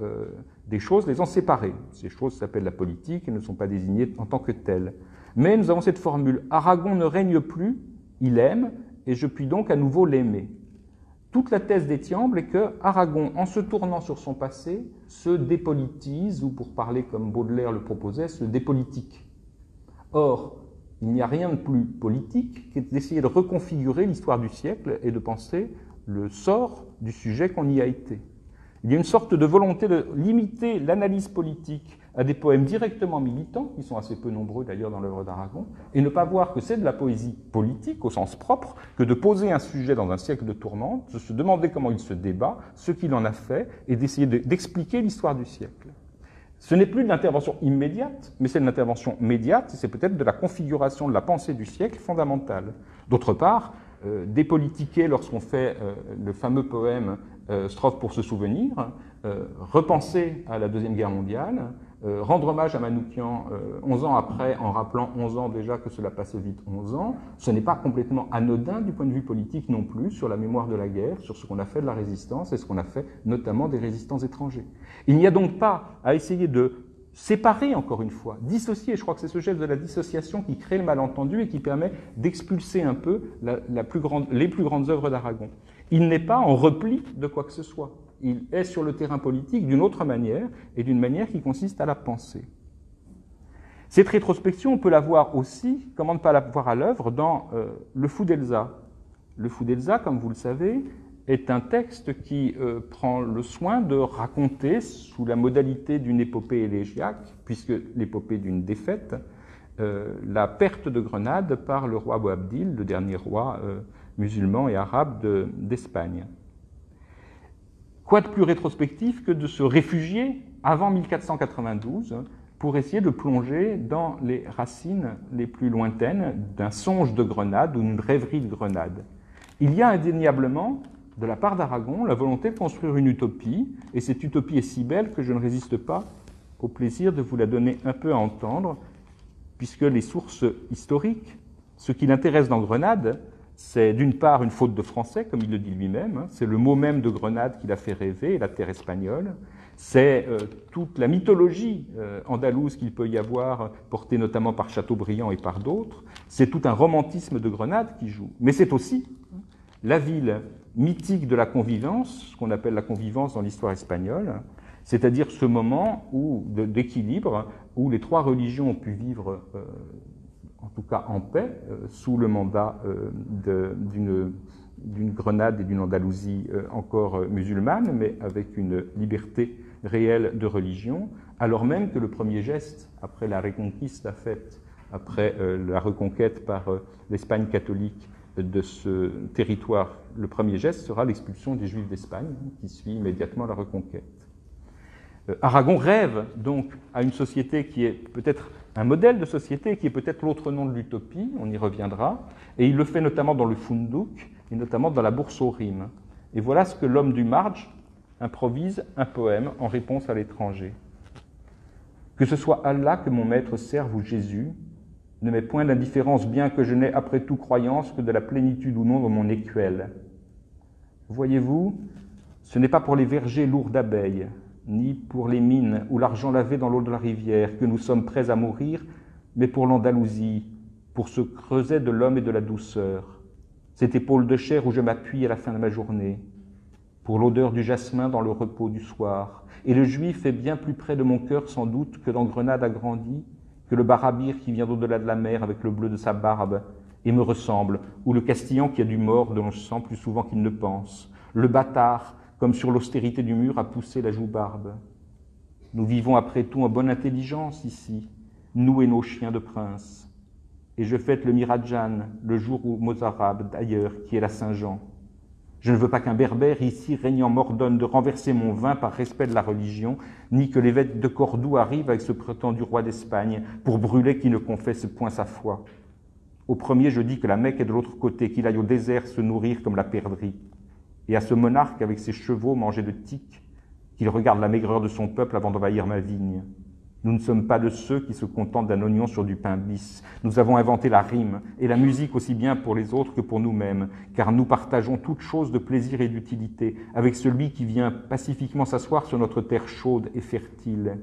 des choses les ont séparés. Ces choses s'appellent la politique et ne sont pas désignées en tant que telles. Mais nous avons cette formule « Aragon ne règne plus, il aime, et je puis donc à nouveau l'aimer ». Toute la thèse d'Étiamble est que Aragon, en se tournant sur son passé, se dépolitise, ou pour parler comme Baudelaire le proposait, se dépolitique. Or, il n'y a rien de plus politique que d'essayer de reconfigurer l'histoire du siècle et de penser le sort du sujet qu'on y a été. Il y a une sorte de volonté de limiter l'analyse politique à des poèmes directement militants, qui sont assez peu nombreux d'ailleurs dans l'œuvre d'Aragon, et ne pas voir que c'est de la poésie politique au sens propre, que de poser un sujet dans un siècle de tourmente, de se demander comment il se débat, ce qu'il en a fait, et d'essayer d'expliquer l'histoire du siècle. Ce n'est plus de l'intervention immédiate, mais c'est de l'intervention médiate, et c'est peut-être de la configuration de la pensée du siècle fondamentale. D'autre part, dépolitiquer lorsqu'on fait le fameux poème Strophe pour se souvenir, repenser à la Deuxième Guerre mondiale, rendre hommage à Manoukian 11 ans après, en rappelant 11 ans déjà que cela passait vite 11 ans, ce n'est pas complètement anodin du point de vue politique non plus, sur la mémoire de la guerre, sur ce qu'on a fait de la résistance et ce qu'on a fait notamment des résistants étrangers. Il n'y a donc pas à essayer de séparer, encore une fois, dissocier. Je crois que c'est ce geste de la dissociation qui crée le malentendu et qui permet d'expulser un peu les plus grandes œuvres d'Aragon. Il n'est pas en repli de quoi que ce soit. Il est sur le terrain politique d'une autre manière, et d'une manière qui consiste à la penser. Cette rétrospection, on peut la voir aussi, comment ne pas la voir à l'œuvre, dans Le Fou d'Elsa. Le Fou d'Elsa, comme vous le savez, est un texte qui prend le soin de raconter, sous la modalité d'une épopée élégiaque, puisque l'épopée d'une défaite, la perte de Grenade par le roi Boabdil, le dernier roi musulman et arabe d'Espagne. Quoi de plus rétrospectif que de se réfugier avant 1492 pour essayer de plonger dans les racines les plus lointaines d'un songe de Grenade ou d'une rêverie de Grenade. Il y a indéniablement, de la part d'Aragon, la volonté de construire une utopie, et cette utopie est si belle que je ne résiste pas au plaisir de vous la donner un peu à entendre, puisque les sources historiques, ce qui l'intéresse dans Grenade, c'est d'une part une faute de français, comme il le dit lui-même, c'est le mot même de Grenade qui l'a fait rêver, la terre espagnole, C'est toute la mythologie andalouse qu'il peut y avoir, portée notamment par Chateaubriand et par d'autres. C'est tout un romantisme de Grenade qui joue. Mais c'est aussi la ville mythique de la convivence, ce qu'on appelle la convivence dans l'histoire espagnole, c'est-à-dire ce moment d'équilibre où les trois religions ont pu vivre, en tout cas en paix, sous le mandat d'une Grenade et d'une Andalousie encore musulmanes, mais avec une liberté réelle de religion, alors même que le premier geste, après la Reconquista faite, après la reconquête par l'Espagne catholique de ce territoire, le premier geste sera l'expulsion des Juifs d'Espagne, qui suit immédiatement la reconquête. Aragon rêve donc à une société qui est peut-être un modèle de société, qui est peut-être l'autre nom de l'utopie, on y reviendra, et il le fait notamment dans le Funduc, et notamment dans la Bourse aux rimes. Et voilà ce que l'homme du Marge improvise un poème en réponse à l'étranger. Que ce soit Allah que mon maître serve ou Jésus, ne m'est point d'indifférence, bien que je n'ai après tout croyance que de la plénitude ou non de mon écuelle. Voyez-vous, ce n'est pas pour les vergers lourds d'abeilles, ni pour les mines ou l'argent lavé dans l'eau de la rivière que nous sommes prêts à mourir, mais pour l'Andalousie, pour ce creuset de l'homme et de la douceur, cette épaule de chair où je m'appuie à la fin de ma journée, pour l'odeur du jasmin dans le repos du soir. Et le juif est bien plus près de mon cœur sans doute que dans Grenade agrandie, que le barabir qui vient d'au-delà de la mer avec le bleu de sa barbe et me ressemble, ou le castillan qui a du mort dont je sens plus souvent qu'il ne pense, le bâtard, comme sur l'austérité du mur, a poussé la joue barbe. Nous vivons après tout en bonne intelligence ici, nous et nos chiens de prince. Et je fête le Miradjan, le jour où Mozarabe, d'ailleurs, qui est la Saint-Jean. Je ne veux pas qu'un berbère ici régnant m'ordonne de renverser mon vin par respect de la religion, ni que l'évêque de Cordoue arrive avec ce prétendu roi d'Espagne pour brûler qui ne confesse point sa foi. Au premier, je dis que la Mecque est de l'autre côté, qu'il aille au désert se nourrir comme la perdrix. Et à ce monarque avec ses chevaux mangés de tiques, qu'il regarde la maigreur de son peuple avant d'envahir ma vigne. Nous ne sommes pas de ceux qui se contentent d'un oignon sur du pain bis. Nous avons inventé la rime et la musique aussi bien pour les autres que pour nous-mêmes, car nous partageons toutes choses de plaisir et d'utilité avec celui qui vient pacifiquement s'asseoir sur notre terre chaude et fertile,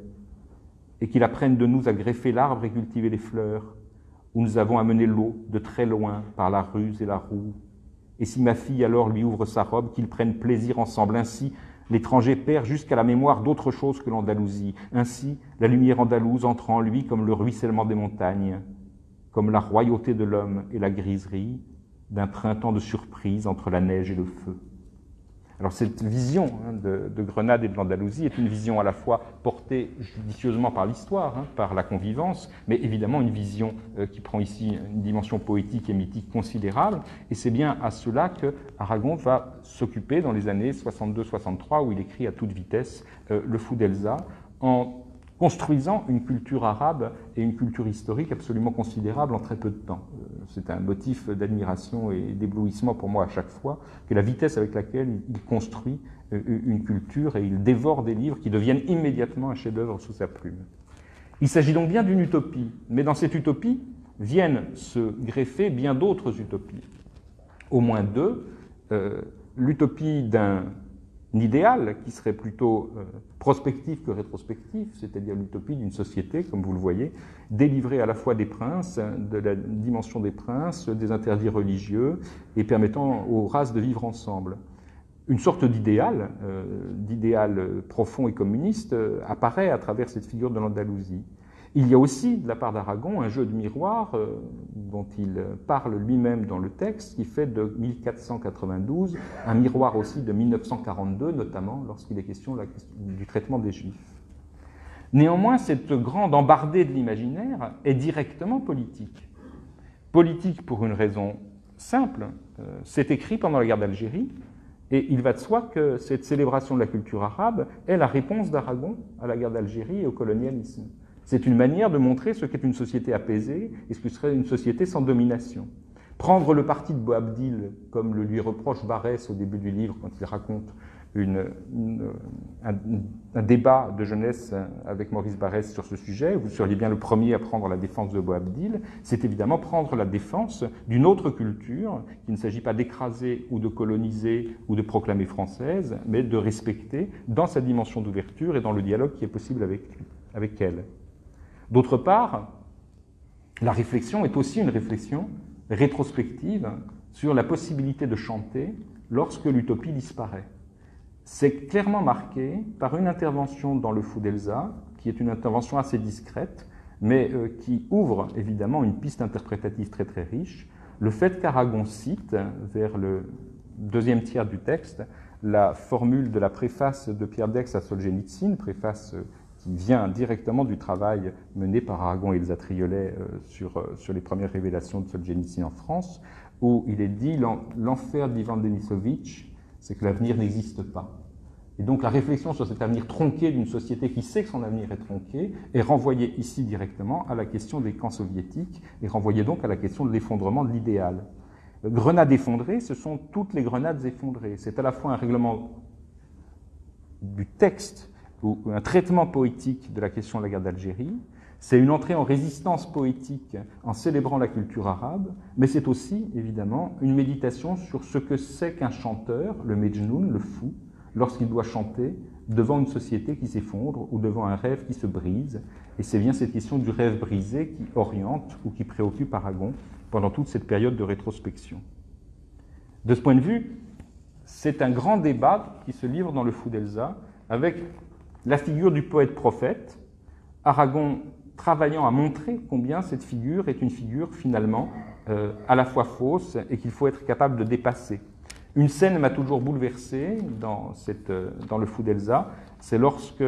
et qu'il apprenne de nous à greffer l'arbre et cultiver les fleurs, où nous avons amené l'eau de très loin par la ruse et la roue. Et si ma fille alors lui ouvre sa robe, qu'ils prennent plaisir ensemble. Ainsi, l'étranger perd jusqu'à la mémoire d'autre chose que l'Andalousie. Ainsi, la lumière andalouse entre en lui comme le ruissellement des montagnes, comme la royauté de l'homme et la griserie d'un printemps de surprise entre la neige et le feu. Alors cette vision de Grenade et de l'Andalousie est une vision à la fois portée judicieusement par l'histoire, par la convivence, mais évidemment une vision qui prend ici une dimension poétique et mythique considérable, et c'est bien à cela que Aragon va s'occuper dans les années 62-63, où il écrit à toute vitesse Le Fou d'Elsa, en construisant une culture arabe et une culture historique absolument considérable en très peu de temps. C'est un motif d'admiration et d'éblouissement pour moi à chaque fois, que la vitesse avec laquelle il construit une culture et il dévore des livres qui deviennent immédiatement un chef-d'œuvre sous sa plume. Il s'agit donc bien d'une utopie, mais dans cette utopie viennent se greffer bien d'autres utopies. Au moins deux, l'utopie d'un idéal qui serait plutôt prospectif que rétrospectif, c'est-à-dire l'utopie d'une société, comme vous le voyez, délivrée à la fois des princes, de la dimension des princes, des interdits religieux, et permettant aux races de vivre ensemble. Une sorte d'idéal profond et communiste, apparaît à travers cette figure de l'Andalousie. Il y a aussi, de la part d'Aragon, un jeu de miroir dont il parle lui-même dans le texte, qui fait de 1492 un miroir aussi de 1942, notamment lorsqu'il est question du traitement des Juifs. Néanmoins, cette grande embardée de l'imaginaire est directement politique. Politique pour une raison simple, c'est écrit pendant la guerre d'Algérie, et il va de soi que cette célébration de la culture arabe est la réponse d'Aragon à la guerre d'Algérie et au colonialisme. C'est une manière de montrer ce qu'est une société apaisée et ce que serait une société sans domination. Prendre le parti de Boabdil, comme le lui reproche Barès au début du livre quand il raconte un débat de jeunesse avec Maurice Barrès sur ce sujet. Vous seriez bien le premier à prendre la défense de Boabdil. C'est évidemment prendre la défense d'une autre culture, qu'il ne s'agit pas d'écraser ou de coloniser ou de proclamer française, mais de respecter dans sa dimension d'ouverture et dans le dialogue qui est possible avec elle. D'autre part, la réflexion est aussi une réflexion rétrospective sur la possibilité de chanter lorsque l'utopie disparaît. C'est clairement marqué par une intervention dans Le Fou d'Elsa, qui est une intervention assez discrète, mais qui ouvre évidemment une piste interprétative très très riche. Le fait qu'Aragon cite, vers le deuxième tiers du texte, la formule de la préface de Pierre Daix à Solzhenitsyn, préface qui vient directement du travail mené par Aragon et Elsa Triolet sur les premières révélations de Solzhenitsyn en France, où il est dit « L'enfer d'Ivan Denisovitch, c'est que l'avenir n'existe pas ». Et donc la réflexion sur cet avenir tronqué d'une société qui sait que son avenir est tronqué est renvoyée ici directement à la question des camps soviétiques et renvoyée donc à la question de l'effondrement de l'idéal. Grenades effondrées, ce sont toutes les grenades effondrées. C'est à la fois un règlement du texte ou un traitement poétique de la question de la guerre d'Algérie, c'est une entrée en résistance poétique en célébrant la culture arabe, mais c'est aussi, évidemment, une méditation sur ce que c'est qu'un chanteur, le Mejnoun, le fou, lorsqu'il doit chanter devant une société qui s'effondre ou devant un rêve qui se brise. Et c'est bien cette question du rêve brisé qui oriente ou qui préoccupe Aragon pendant toute cette période de rétrospection. De ce point de vue, c'est un grand débat qui se livre dans Le Fou d'Elsa avec la figure du poète-prophète, Aragon travaillant à montrer combien cette figure est une figure finalement à la fois fausse et qu'il faut être capable de dépasser. Une scène m'a toujours bouleversé dans Le Fou d'Elsa, c'est lorsque,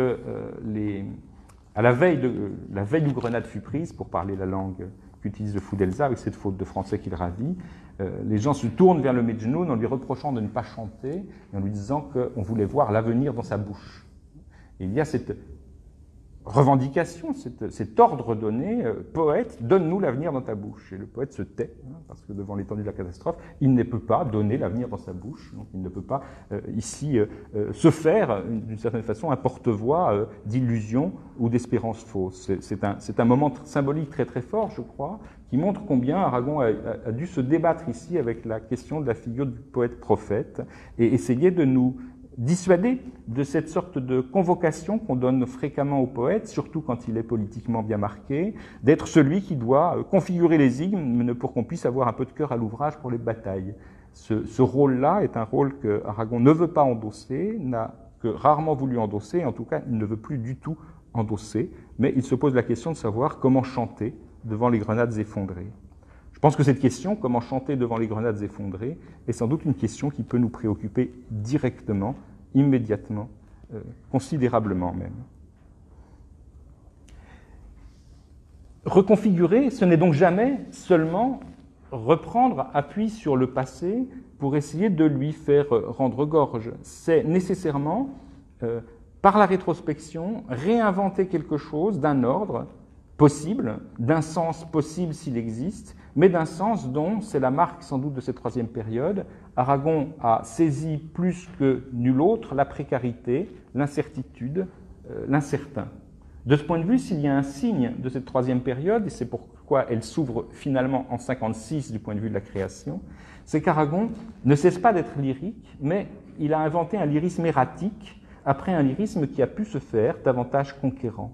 à la veille où Grenade fut prise, pour parler la langue qu'utilise Le Fou d'Elsa, avec cette faute de français qu'il ravit, les gens se tournent vers le Mejnoun en lui reprochant de ne pas chanter et en lui disant qu'on voulait voir l'avenir dans sa bouche. Et il y a cette revendication, cet ordre donné, poète, donne-nous l'avenir dans ta bouche. Et le poète se tait, parce que devant l'étendue de la catastrophe, il ne peut pas donner l'avenir dans sa bouche. Donc il ne peut pas ici se faire, d'une certaine façon, un porte-voix d'illusion ou d'espérance fausse. C'est un moment symbolique très très fort, je crois, qui montre combien Aragon a dû se débattre ici avec la question de la figure du poète-prophète et essayer de nous dissuader de cette sorte de convocation qu'on donne fréquemment au poète, surtout quand il est politiquement bien marqué, d'être celui qui doit configurer les hymnes pour qu'on puisse avoir un peu de cœur à l'ouvrage pour les batailles. Ce rôle-là est un rôle que Aragon ne veut pas endosser, n'a que rarement voulu endosser, en tout cas il ne veut plus du tout endosser, mais il se pose la question de savoir comment chanter devant les grenades effondrées. Je pense que cette question, comment chanter devant les grenades effondrées, est sans doute une question qui peut nous préoccuper directement, immédiatement, considérablement même. Reconfigurer, ce n'est donc jamais seulement reprendre appui sur le passé pour essayer de lui faire rendre gorge. C'est nécessairement, par la rétrospection, réinventer quelque chose d'un ordre possible, d'un sens possible s'il existe, mais d'un sens dont, c'est la marque sans doute de cette troisième période, Aragon a saisi plus que nul autre la précarité, l'incertitude, l'incertain. De ce point de vue, s'il y a un signe de cette troisième période, et c'est pourquoi elle s'ouvre finalement en 56 du point de vue de la création, c'est qu'Aragon ne cesse pas d'être lyrique, mais il a inventé un lyrisme erratique après un lyrisme qui a pu se faire davantage conquérant.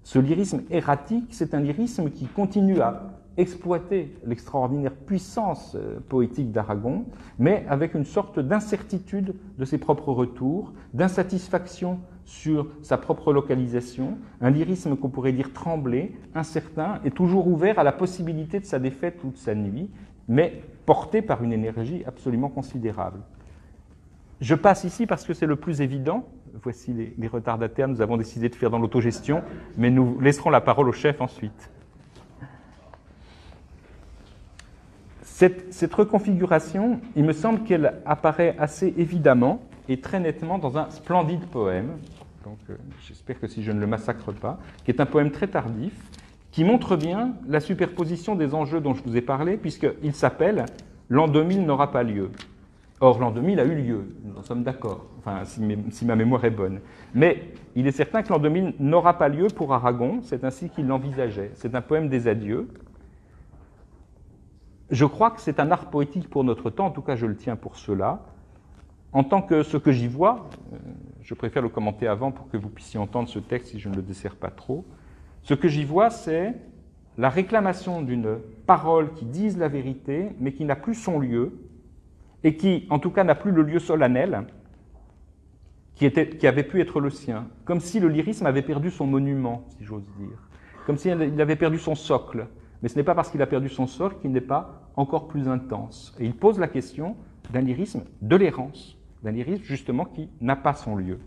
Ce lyrisme erratique, c'est un lyrisme qui continue à exploiter l'extraordinaire puissance poétique d'Aragon, mais avec une sorte d'incertitude de ses propres retours, d'insatisfaction sur sa propre localisation, un lyrisme qu'on pourrait dire tremblé, incertain, et toujours ouvert à la possibilité de sa défaite ou de sa nuit, mais porté par une énergie absolument considérable. Je passe ici parce que c'est le plus évident. Voici les retardataires, nous avons décidé de faire dans l'autogestion, mais nous laisserons la parole au chef ensuite. Cette reconfiguration, il me semble qu'elle apparaît assez évidemment et très nettement dans un splendide poème, donc j'espère que si je ne le massacre pas, qui est un poème très tardif, qui montre bien la superposition des enjeux dont je vous ai parlé, puisqu'il s'appelle « L'an 2000 n'aura pas lieu ». Or, l'an 2000 a eu lieu, nous en sommes d'accord, enfin, si ma mémoire est bonne. Mais il est certain que l'an 2000 n'aura pas lieu pour Aragon, c'est ainsi qu'il l'envisageait. C'est un poème des adieux. Je crois que c'est un art poétique pour notre temps, en tout cas je le tiens pour cela. En tant que ce que j'y vois, je préfère le commenter avant pour que vous puissiez entendre ce texte si je ne le desserre pas trop. Ce que j'y vois, c'est la réclamation d'une parole qui dise la vérité, mais qui n'a plus son lieu, et qui, en tout cas, n'a plus le lieu solennel qui avait pu être le sien, comme si le lyrisme avait perdu son monument, si j'ose dire, comme s'il avait perdu son socle. Mais ce n'est pas parce qu'il a perdu son socle qu'il n'est pas encore plus intense. Et il pose la question d'un lyrisme de l'errance, d'un lyrisme justement qui n'a pas son lieu.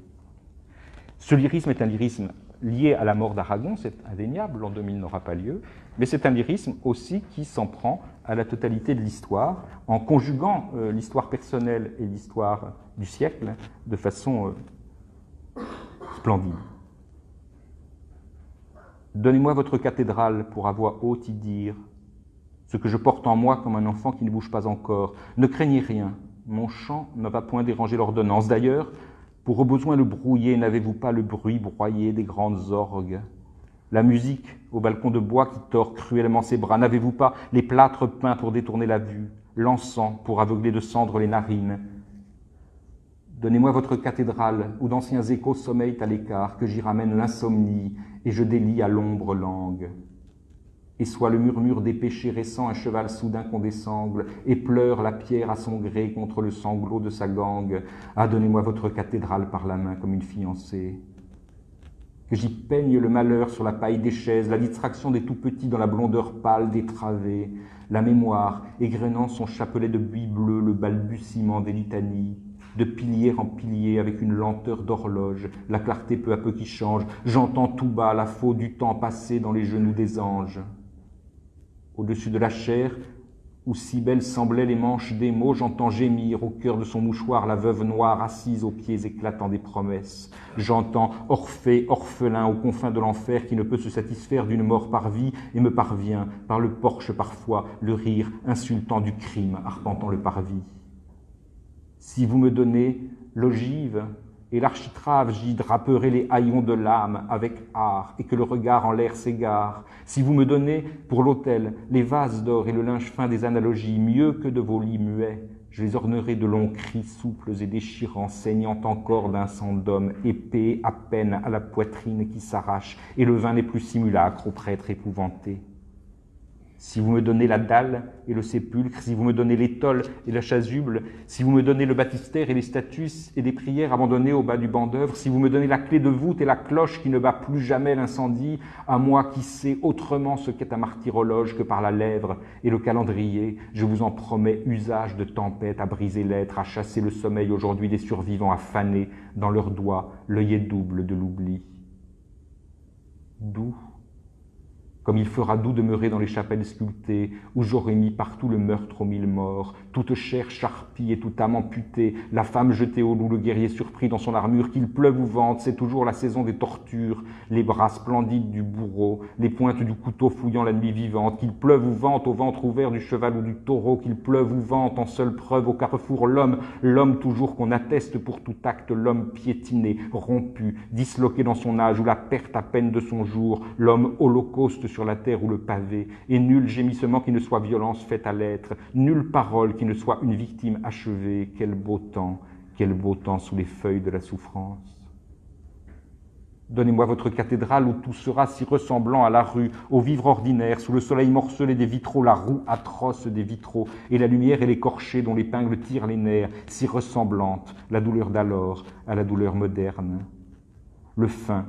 Ce lyrisme est un lyrisme lié à la mort d'Aragon, c'est indéniable, l'an 2000 n'aura pas lieu, mais c'est un lyrisme aussi qui s'en prend à la totalité de l'histoire, en conjuguant l'histoire personnelle et l'histoire du siècle de façon splendide. Donnez-moi votre cathédrale pour à voix haute y dire ce que je porte en moi comme un enfant qui ne bouge pas encore. Ne craignez rien, mon chant ne va point déranger l'ordonnance. D'ailleurs, pour au besoin le brouiller, n'avez-vous pas le bruit broyé des grandes orgues? La musique au balcon de bois qui tord cruellement ses bras, n'avez-vous pas les plâtres peints pour détourner la vue, l'encens pour aveugler de cendres les narines? Donnez-moi votre cathédrale où d'anciens échos sommeillent à l'écart, que j'y ramène l'insomnie et je délie à l'ombre langue. Et soit le murmure des péchés récents un cheval soudain qu'on désangle, et pleure la pierre à son gré contre le sanglot de sa gangue. Ah, donnez-moi votre cathédrale par la main comme une fiancée. Que j'y peigne le malheur sur la paille des chaises, la distraction des tout-petits dans la blondeur pâle des travées, la mémoire égrenant son chapelet de buis bleu, le balbutiement des litanies, de pilier en pilier avec une lenteur d'horloge, la clarté peu à peu qui change, j'entends tout bas la faute du temps passé dans les genoux des anges. Au-dessus de la chair, où si belles semblaient les manches des mots, j'entends gémir au cœur de son mouchoir la veuve noire assise aux pieds éclatants des promesses. J'entends Orphée, orphelin aux confins de l'enfer qui ne peut se satisfaire d'une mort par vie et me parvient, par le porche parfois, le rire insultant du crime arpentant le parvis. Si vous me donnez l'ogive et l'architrave, j'y draperai les haillons de l'âme avec art et que le regard en l'air s'égare. Si vous me donnez pour l'autel les vases d'or et le linge fin des analogies, mieux que de vos lits muets, je les ornerai de longs cris souples et déchirants, saignant encore d'un sang d'homme, épais à peine à la poitrine qui s'arrache, et le vin n'est plus simulacre au prêtre épouvanté. Si vous me donnez la dalle et le sépulcre, si vous me donnez l'étole et la chasuble, si vous me donnez le baptistère et les statues et les prières abandonnées au bas du banc d'œuvre, si vous me donnez la clé de voûte et la cloche qui ne bat plus jamais l'incendie, à moi qui sais autrement ce qu'est un martyrologe que par la lèvre et le calendrier, je vous en promets usage de tempête à briser l'être, à chasser le sommeil aujourd'hui des survivants, à faner dans leurs doigts l'œillet double de l'oubli. Doux, comme il fera doux demeurer dans les chapelles sculptées, où j'aurai mis partout le meurtre aux 1000 morts, toute chair charpie et toute âme amputée, la femme jetée au loup, le guerrier surpris dans son armure, qu'il pleuve ou vente, c'est toujours la saison des tortures, les bras splendides du bourreau, les pointes du couteau fouillant la nuit vivante, qu'il pleuve ou vente au ventre ouvert du cheval ou du taureau, qu'il pleuve ou vente en seule preuve au carrefour l'homme toujours qu'on atteste pour tout acte, l'homme piétiné, rompu, disloqué dans son âge ou la perte à peine de son jour, l'homme holocauste sur la terre ou le pavé, et nul gémissement qui ne soit violence faite à l'être, nulle parole qui ne soit une victime achevée. Quel beau temps sous les feuilles de la souffrance. Donnez-moi votre cathédrale où tout sera si ressemblant à la rue, au vivre ordinaire, sous le soleil morcelé des vitraux, la roue atroce des vitraux, et la lumière et l'écorché dont l'épingle tire les nerfs, si ressemblante, la douleur d'alors à la douleur moderne. Le fin,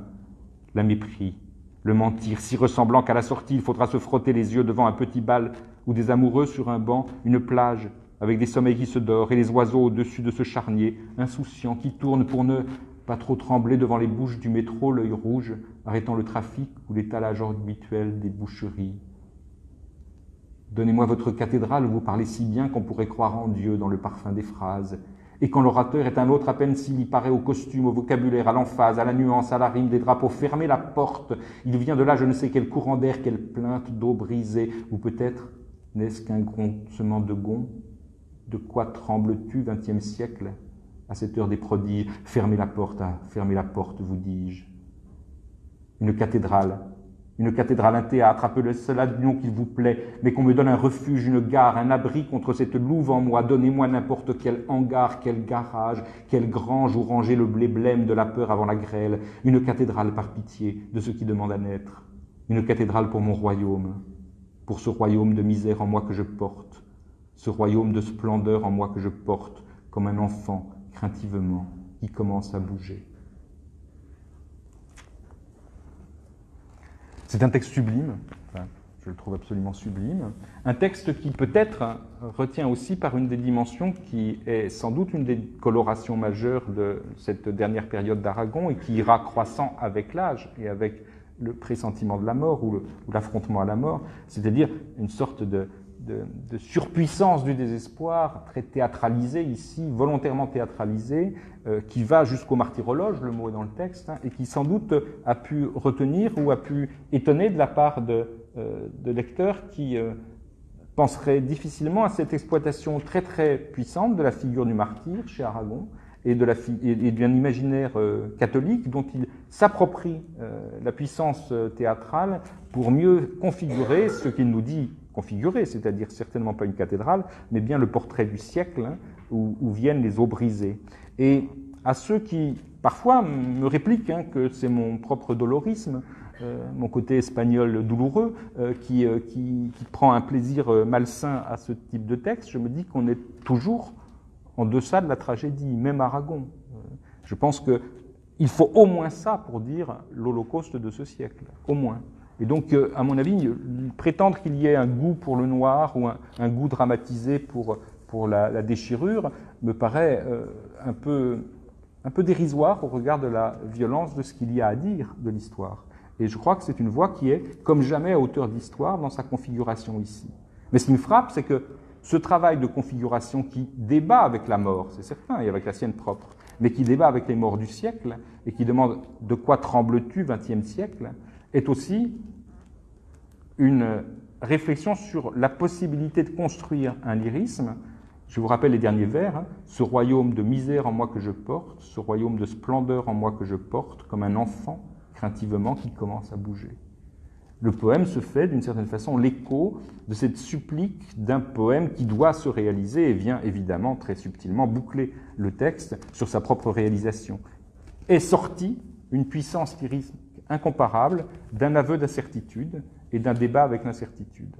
la mépris, le mentir, si ressemblant qu'à la sortie, il faudra se frotter les yeux devant un petit bal ou des amoureux sur un banc, une plage avec des sommeils qui se dorent et les oiseaux au-dessus de ce charnier, insouciants, qui tournent pour ne pas trop trembler devant les bouches du métro, l'œil rouge, arrêtant le trafic ou l'étalage habituel des boucheries. Donnez-moi votre cathédrale où vous parlez si bien qu'on pourrait croire en Dieu dans le parfum des phrases, et quand l'orateur est un autre à peine s'il y paraît au costume, au vocabulaire, à l'emphase, à la nuance, à la rime des drapeaux, fermez la porte, il vient de là je ne sais quel courant d'air, quelle plainte d'eau brisée, ou peut-être n'est-ce qu'un grondement de gond? De quoi trembles-tu, 20e siècle, à cette heure des prodiges? Fermez la porte, vous dis-je. Une cathédrale, un théâtre, appelez cela du nom qu'il vous plaît, mais qu'on me donne un refuge, une gare, un abri contre cette louve en moi. Donnez-moi n'importe quel hangar, quel garage, quelle grange où ranger le blé blême de la peur avant la grêle. Une cathédrale par pitié de ceux qui demandent à naître. Une cathédrale pour mon royaume, pour ce royaume de misère en moi que je porte, ce royaume de splendeur en moi que je porte, comme un enfant, craintivement, qui commence à bouger. C'est un texte sublime, enfin, je le trouve absolument sublime, un texte qui peut-être retient aussi par une des dimensions qui est sans doute une des colorations majeures de cette dernière période d'Aragon et qui ira croissant avec l'âge et avec le pressentiment de la mort ou l'affrontement à la mort, c'est-à-dire une sorte de surpuissance du désespoir, très théâtralisé ici, volontairement théâtralisé, qui va jusqu'au martyrologe, le mot est dans le texte, et qui sans doute a pu retenir ou a pu étonner de la part de lecteurs qui penseraient difficilement à cette exploitation très très puissante de la figure du martyr chez Aragon et d'un imaginaire catholique dont il s'approprie la puissance théâtrale pour mieux configurer ce qu'il nous dit configurer, c'est-à-dire certainement pas une cathédrale, mais bien le portrait du siècle, hein, où viennent les eaux brisées. Et à ceux qui, parfois, me répliquent que c'est mon propre dolorisme, mon côté espagnol douloureux, qui prend un plaisir malsain à ce type de texte, je me dis qu'on est toujours en deçà de la tragédie, même Aragon. Je pense qu'il faut au moins ça pour dire l'Holocauste de ce siècle, au moins. Et donc, à mon avis, prétendre qu'il y ait un goût pour le noir ou un goût dramatisé pour la déchirure me paraît un peu dérisoire au regard de la violence de ce qu'il y a à dire de l'histoire. Et je crois que c'est une voix qui est, comme jamais, à hauteur d'histoire dans sa configuration ici. Mais ce qui me frappe, c'est que ce travail de configuration qui débat avec la mort, c'est certain, et avec la sienne propre, mais qui débat avec les morts du siècle, et qui demande « de quoi trembles-tu, 20e siècle ?», est aussi une réflexion sur la possibilité de construire un lyrisme. Je vous rappelle les derniers vers, ce royaume de misère en moi que je porte, ce royaume de splendeur en moi que je porte, comme un enfant craintivement qui commence à bouger. Le poème se fait d'une certaine façon l'écho de cette supplique d'un poème qui doit se réaliser et vient évidemment très subtilement boucler le texte sur sa propre réalisation. Est sortie une puissance lyrique incomparable d'un aveu d'incertitude et d'un débat avec l'incertitude.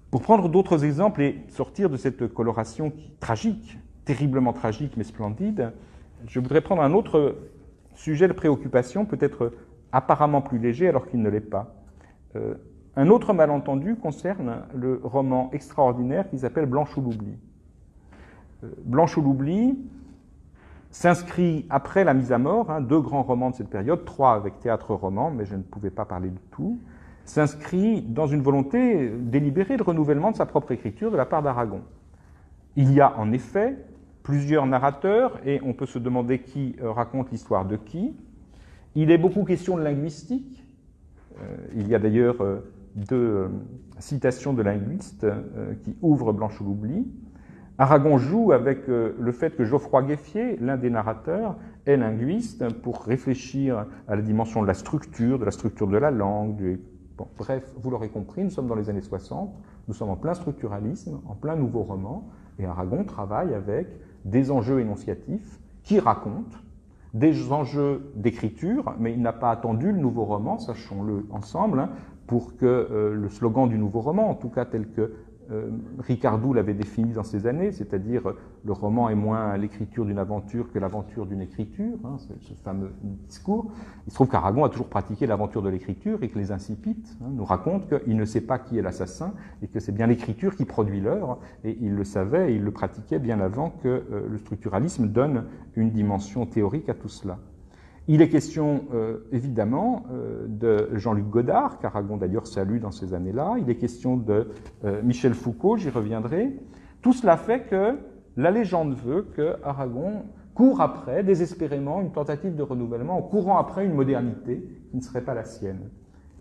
Pour prendre d'autres exemples et sortir de cette coloration tragique, terriblement tragique mais splendide, je voudrais prendre un autre sujet de préoccupation, peut-être apparemment plus léger alors qu'il ne l'est pas. Un autre malentendu concerne le roman extraordinaire qui s'appelle Blanche ou l'oubli. Blanche ou l'oubli s'inscrit après La mise à mort, deux grands romans de cette période, 3 avec théâtre-roman, mais je ne pouvais pas parler de tout, s'inscrit dans une volonté délibérée de renouvellement de sa propre écriture de la part d'Aragon. Il y a en effet plusieurs narrateurs, et on peut se demander qui raconte l'histoire de qui. Il est beaucoup question de linguistique. Il y a d'ailleurs 2 citations de linguistes qui ouvrent Blanche ou l'oubli. Aragon joue avec le fait que Geoffroy Gueffier, l'un des narrateurs, est linguiste pour réfléchir à la dimension de la structure de la langue. Bon, bref, vous l'aurez compris, nous sommes dans les années 60, nous sommes en plein structuralisme, en plein nouveau roman, et Aragon travaille avec des enjeux énonciatifs qui racontent des enjeux d'écriture, mais il n'a pas attendu le nouveau roman, sachons-le ensemble, pour que le slogan du nouveau roman, en tout cas tel que Ricardou l'avait défini dans ces années, c'est-à-dire le roman est moins l'écriture d'une aventure que l'aventure d'une écriture, ce fameux discours. Il se trouve qu'Aragon a toujours pratiqué l'aventure de l'écriture et que les incipites nous racontent qu'il ne sait pas qui est l'assassin et que c'est bien l'écriture qui produit l'œuvre, et il le savait et il le pratiquait bien avant que le structuralisme donne une dimension théorique à tout cela. Il est question, évidemment, de Jean-Luc Godard, qu'Aragon d'ailleurs salue dans ces années-là. Il est question de Michel Foucault, j'y reviendrai. Tout cela fait que la légende veut qu'Aragon court après, désespérément, une tentative de renouvellement, en courant après une modernité qui ne serait pas la sienne.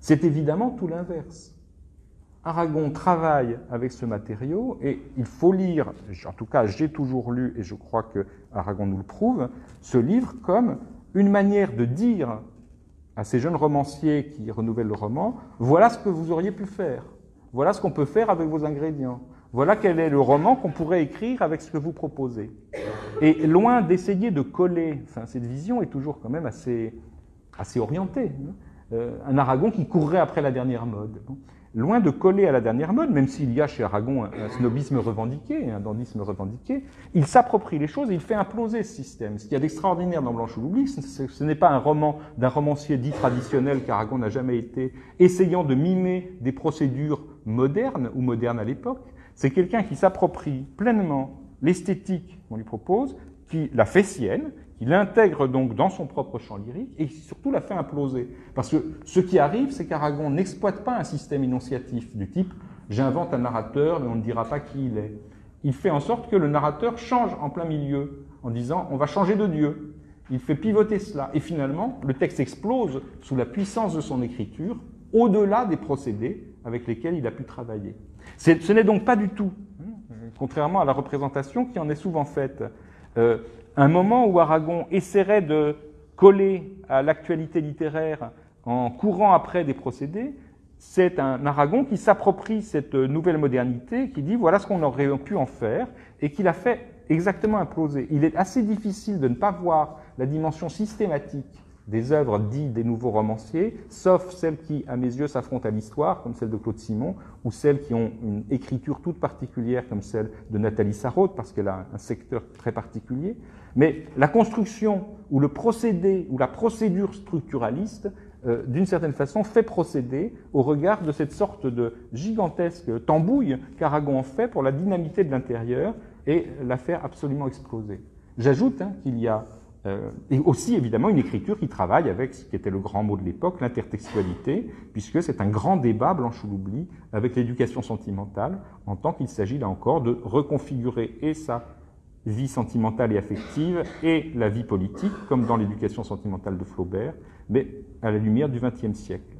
C'est évidemment tout l'inverse. Aragon travaille avec ce matériau et il faut lire, en tout cas j'ai toujours lu et je crois que Aragon nous le prouve, ce livre comme une manière de dire à ces jeunes romanciers qui renouvellent le roman, voilà ce que vous auriez pu faire, voilà ce qu'on peut faire avec vos ingrédients, voilà quel est le roman qu'on pourrait écrire avec ce que vous proposez. Et loin d'essayer de coller, enfin cette vision est toujours quand même assez orientée, un Aragon qui courrait après la dernière mode. Loin de coller à la dernière mode, même s'il y a chez Aragon un snobisme revendiqué, un dandisme revendiqué, il s'approprie les choses et il fait imploser ce système. Ce qu'il y a d'extraordinaire dans Blanche ou l'oubli, ce n'est pas un roman d'un romancier dit traditionnel qu'Aragon n'a jamais été, essayant de mimer des procédures modernes ou modernes à l'époque. C'est quelqu'un qui s'approprie pleinement l'esthétique qu'on lui propose, qui la fait sienne, qui l'intègre donc dans son propre champ lyrique et qui surtout la fait imploser. Parce que ce qui arrive, c'est qu'Aragon n'exploite pas un système énonciatif du type « j'invente un narrateur, mais on ne dira pas qui il est ». Il fait en sorte que le narrateur change en plein milieu, en disant « on va changer de Dieu ». Il fait pivoter cela. Et finalement, le texte explose sous la puissance de son écriture, au-delà des procédés avec lesquels il a pu travailler. Ce n'est donc pas du tout, contrairement à la représentation qui en est souvent faite, un moment où Aragon essaierait de coller à l'actualité littéraire en courant après des procédés, c'est un Aragon qui s'approprie cette nouvelle modernité, qui dit voilà ce qu'on aurait pu en faire, et qui l'a fait exactement imploser. Il est assez difficile de ne pas voir la dimension systématique des œuvres dites des nouveaux romanciers, sauf celles qui, à mes yeux, s'affrontent à l'histoire, comme celle de Claude Simon, ou celles qui ont une écriture toute particulière, comme celle de Nathalie Sarraute, parce qu'elle a un secteur très particulier. Mais la construction, ou le procédé, ou la procédure structuraliste, d'une certaine façon, fait procéder au regard de cette sorte de gigantesque tambouille qu'Aragon en fait pour la dynamité de l'intérieur et la faire absolument exploser. J'ajoute qu'il y a et aussi évidemment une écriture qui travaille avec ce qui était le grand mot de l'époque, l'intertextualité, puisque c'est un grand débat, Blanche ou l'oubli, avec l'éducation sentimentale, en tant qu'il s'agit là encore de reconfigurer et sa vie sentimentale et affective et la vie politique, comme dans l'éducation sentimentale de Flaubert, mais à la lumière du XXe siècle.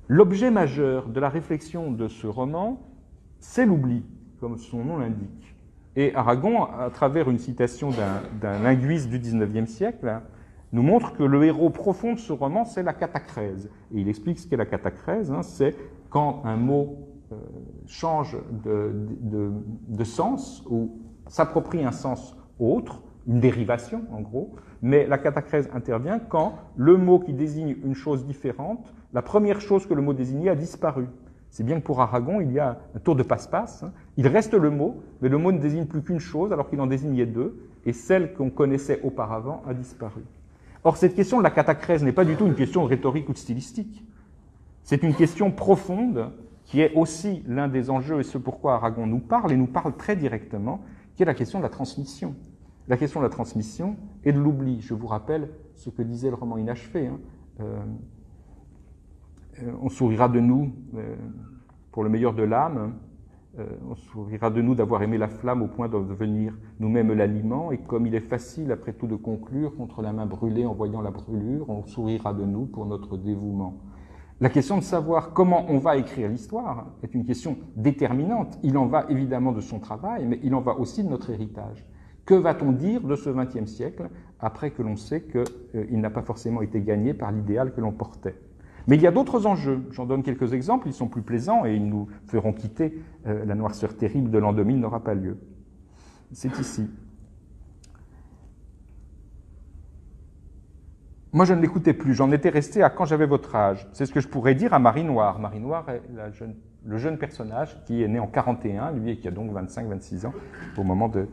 L'objet majeur de la réflexion de ce roman, c'est l'oubli, comme son nom l'indique. Et Aragon, à travers une citation d'un linguiste du XIXe siècle, nous montre que le héros profond de ce roman, c'est la catacrèse. Et il explique ce qu'est la catacrèse, c'est quand un mot change de sens ou s'approprie un sens autre, une dérivation en gros, mais la catacrèse intervient quand le mot qui désigne une chose différente, la première chose que le mot désignait a disparu. C'est bien que pour Aragon, il y a un tour de passe-passe. Il reste le mot, mais le mot ne désigne plus qu'une chose alors qu'il en désignait deux, et celle qu'on connaissait auparavant a disparu. Or, cette question de la catacrèse n'est pas du tout une question de rhétorique ou de stylistique. C'est une question profonde qui est aussi l'un des enjeux, et ce pourquoi Aragon nous parle, et nous parle très directement, qui est la question de la transmission. La question de la transmission et de l'oubli. Je vous rappelle ce que disait le roman inachevé. On sourira de nous pour le meilleur de l'âme, on sourira de nous d'avoir aimé la flamme au point de devenir nous-mêmes l'aliment, et comme il est facile après tout de conclure contre la main brûlée en voyant la brûlure, on sourira de nous pour notre dévouement. La question de savoir comment on va écrire l'histoire est une question déterminante. Il en va évidemment de son travail, mais il en va aussi de notre héritage. Que va-t-on dire de ce XXe siècle après que l'on sait qu'il n'a pas forcément été gagné par l'idéal que l'on portait ? Mais il y a d'autres enjeux. J'en donne quelques exemples, ils sont plus plaisants et ils nous feront quitter la noirceur terrible de l'an 2000 n'aura pas lieu. C'est ici. Moi, je ne l'écoutais plus. J'en étais resté à quand j'avais votre âge. C'est ce que je pourrais dire à Marie Noire. Marie Noire est le jeune personnage qui est né en 41, lui, et qui a donc 25-26 ans au moment de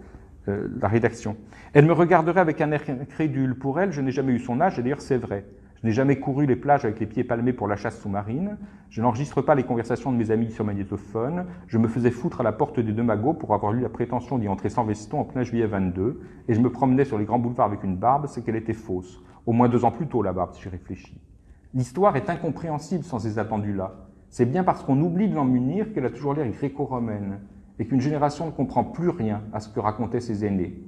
la rédaction. Elle me regarderait avec un air incrédule. Pour elle, je n'ai jamais eu son âge, et d'ailleurs, c'est vrai. Je n'ai jamais couru les plages avec les pieds palmés pour la chasse sous-marine. Je n'enregistre pas les conversations de mes amis sur magnétophone. Je me faisais foutre à la porte des Deux Magots pour avoir eu la prétention d'y entrer sans veston en plein juillet 22. Et je me promenais sur les grands boulevards avec une barbe, c'est qu'elle était fausse. Au moins 2 ans plus tôt, la barbe, si j'y réfléchis. L'histoire est incompréhensible sans ces attendus-là. C'est bien parce qu'on oublie de l'en munir qu'elle a toujours l'air gréco-romaine et qu'une génération ne comprend plus rien à ce que racontaient ses aînés.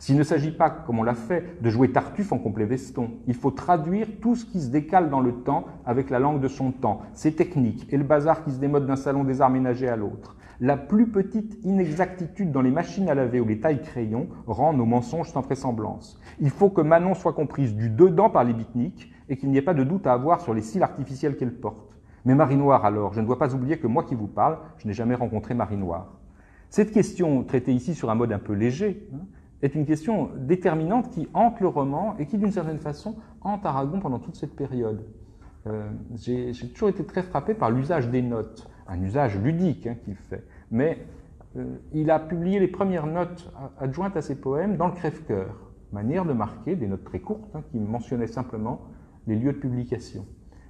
S'il ne s'agit pas, comme on l'a fait, de jouer Tartuffe en complet veston, il faut traduire tout ce qui se décale dans le temps avec la langue de son temps, ses techniques et le bazar qui se démode d'un salon des arts ménagers à l'autre. La plus petite inexactitude dans les machines à laver ou les tailles-crayons rend nos mensonges sans vraisemblance. Il faut que Manon soit comprise du dedans par les beatniks et qu'il n'y ait pas de doute à avoir sur les cils artificiels qu'elle porte. Mais Marie Noire alors, je ne dois pas oublier que moi qui vous parle, je n'ai jamais rencontré Marie Noire. Cette question, traitée ici sur un mode un peu léger, est une question déterminante qui hante le roman et qui, d'une certaine façon, hante Aragon pendant toute cette période. J'ai toujours été très frappé par l'usage des notes, un usage ludique qu'il fait, mais il a publié les premières notes adjointes à ses poèmes dans le crève-cœur, manière de marquer, des notes très courtes, qui mentionnaient simplement les lieux de publication.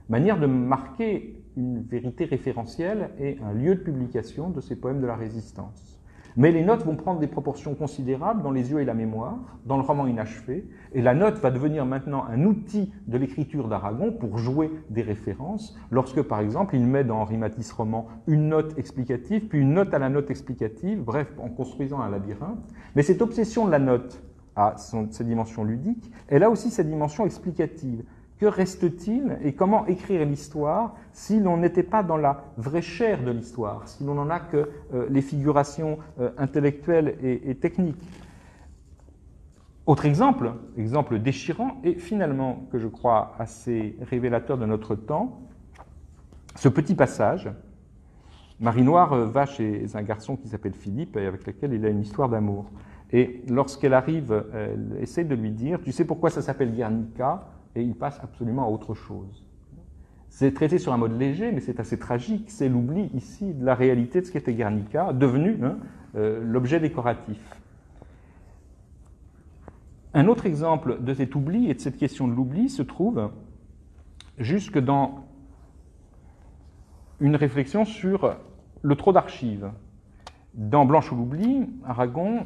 Manière de marquer une vérité référentielle et un lieu de publication de ces poèmes de la Résistance. Mais les notes vont prendre des proportions considérables dans Les yeux et la mémoire, dans le roman inachevé, et la note va devenir maintenant un outil de l'écriture d'Aragon pour jouer des références, lorsque, par exemple, il met dans Henri Matisse roman une note explicative, puis une note à la note explicative, bref, en construisant un labyrinthe. Mais cette obsession de la note a sa dimension ludique, elle a aussi sa dimension explicative. Que reste-t-il et comment écrire l'histoire si l'on n'était pas dans la vraie chair de l'histoire, si l'on n'en a que les figurations intellectuelles et techniques? Autre exemple déchirant et finalement, que je crois assez révélateur de notre temps, ce petit passage. Marie Noire va chez un garçon qui s'appelle Philippe et avec lequel il a une histoire d'amour. Et lorsqu'elle arrive, elle essaie de lui dire « Tu sais pourquoi ça s'appelle Guernica ?» Et il passe absolument à autre chose. C'est traité sur un mode léger, mais c'est assez tragique. C'est l'oubli ici de la réalité de ce qu'était Guernica, devenu l'objet décoratif. Un autre exemple de cet oubli et de cette question de l'oubli se trouve jusque dans une réflexion sur le trop d'archives. Dans Blanche ou l'oubli, Aragon,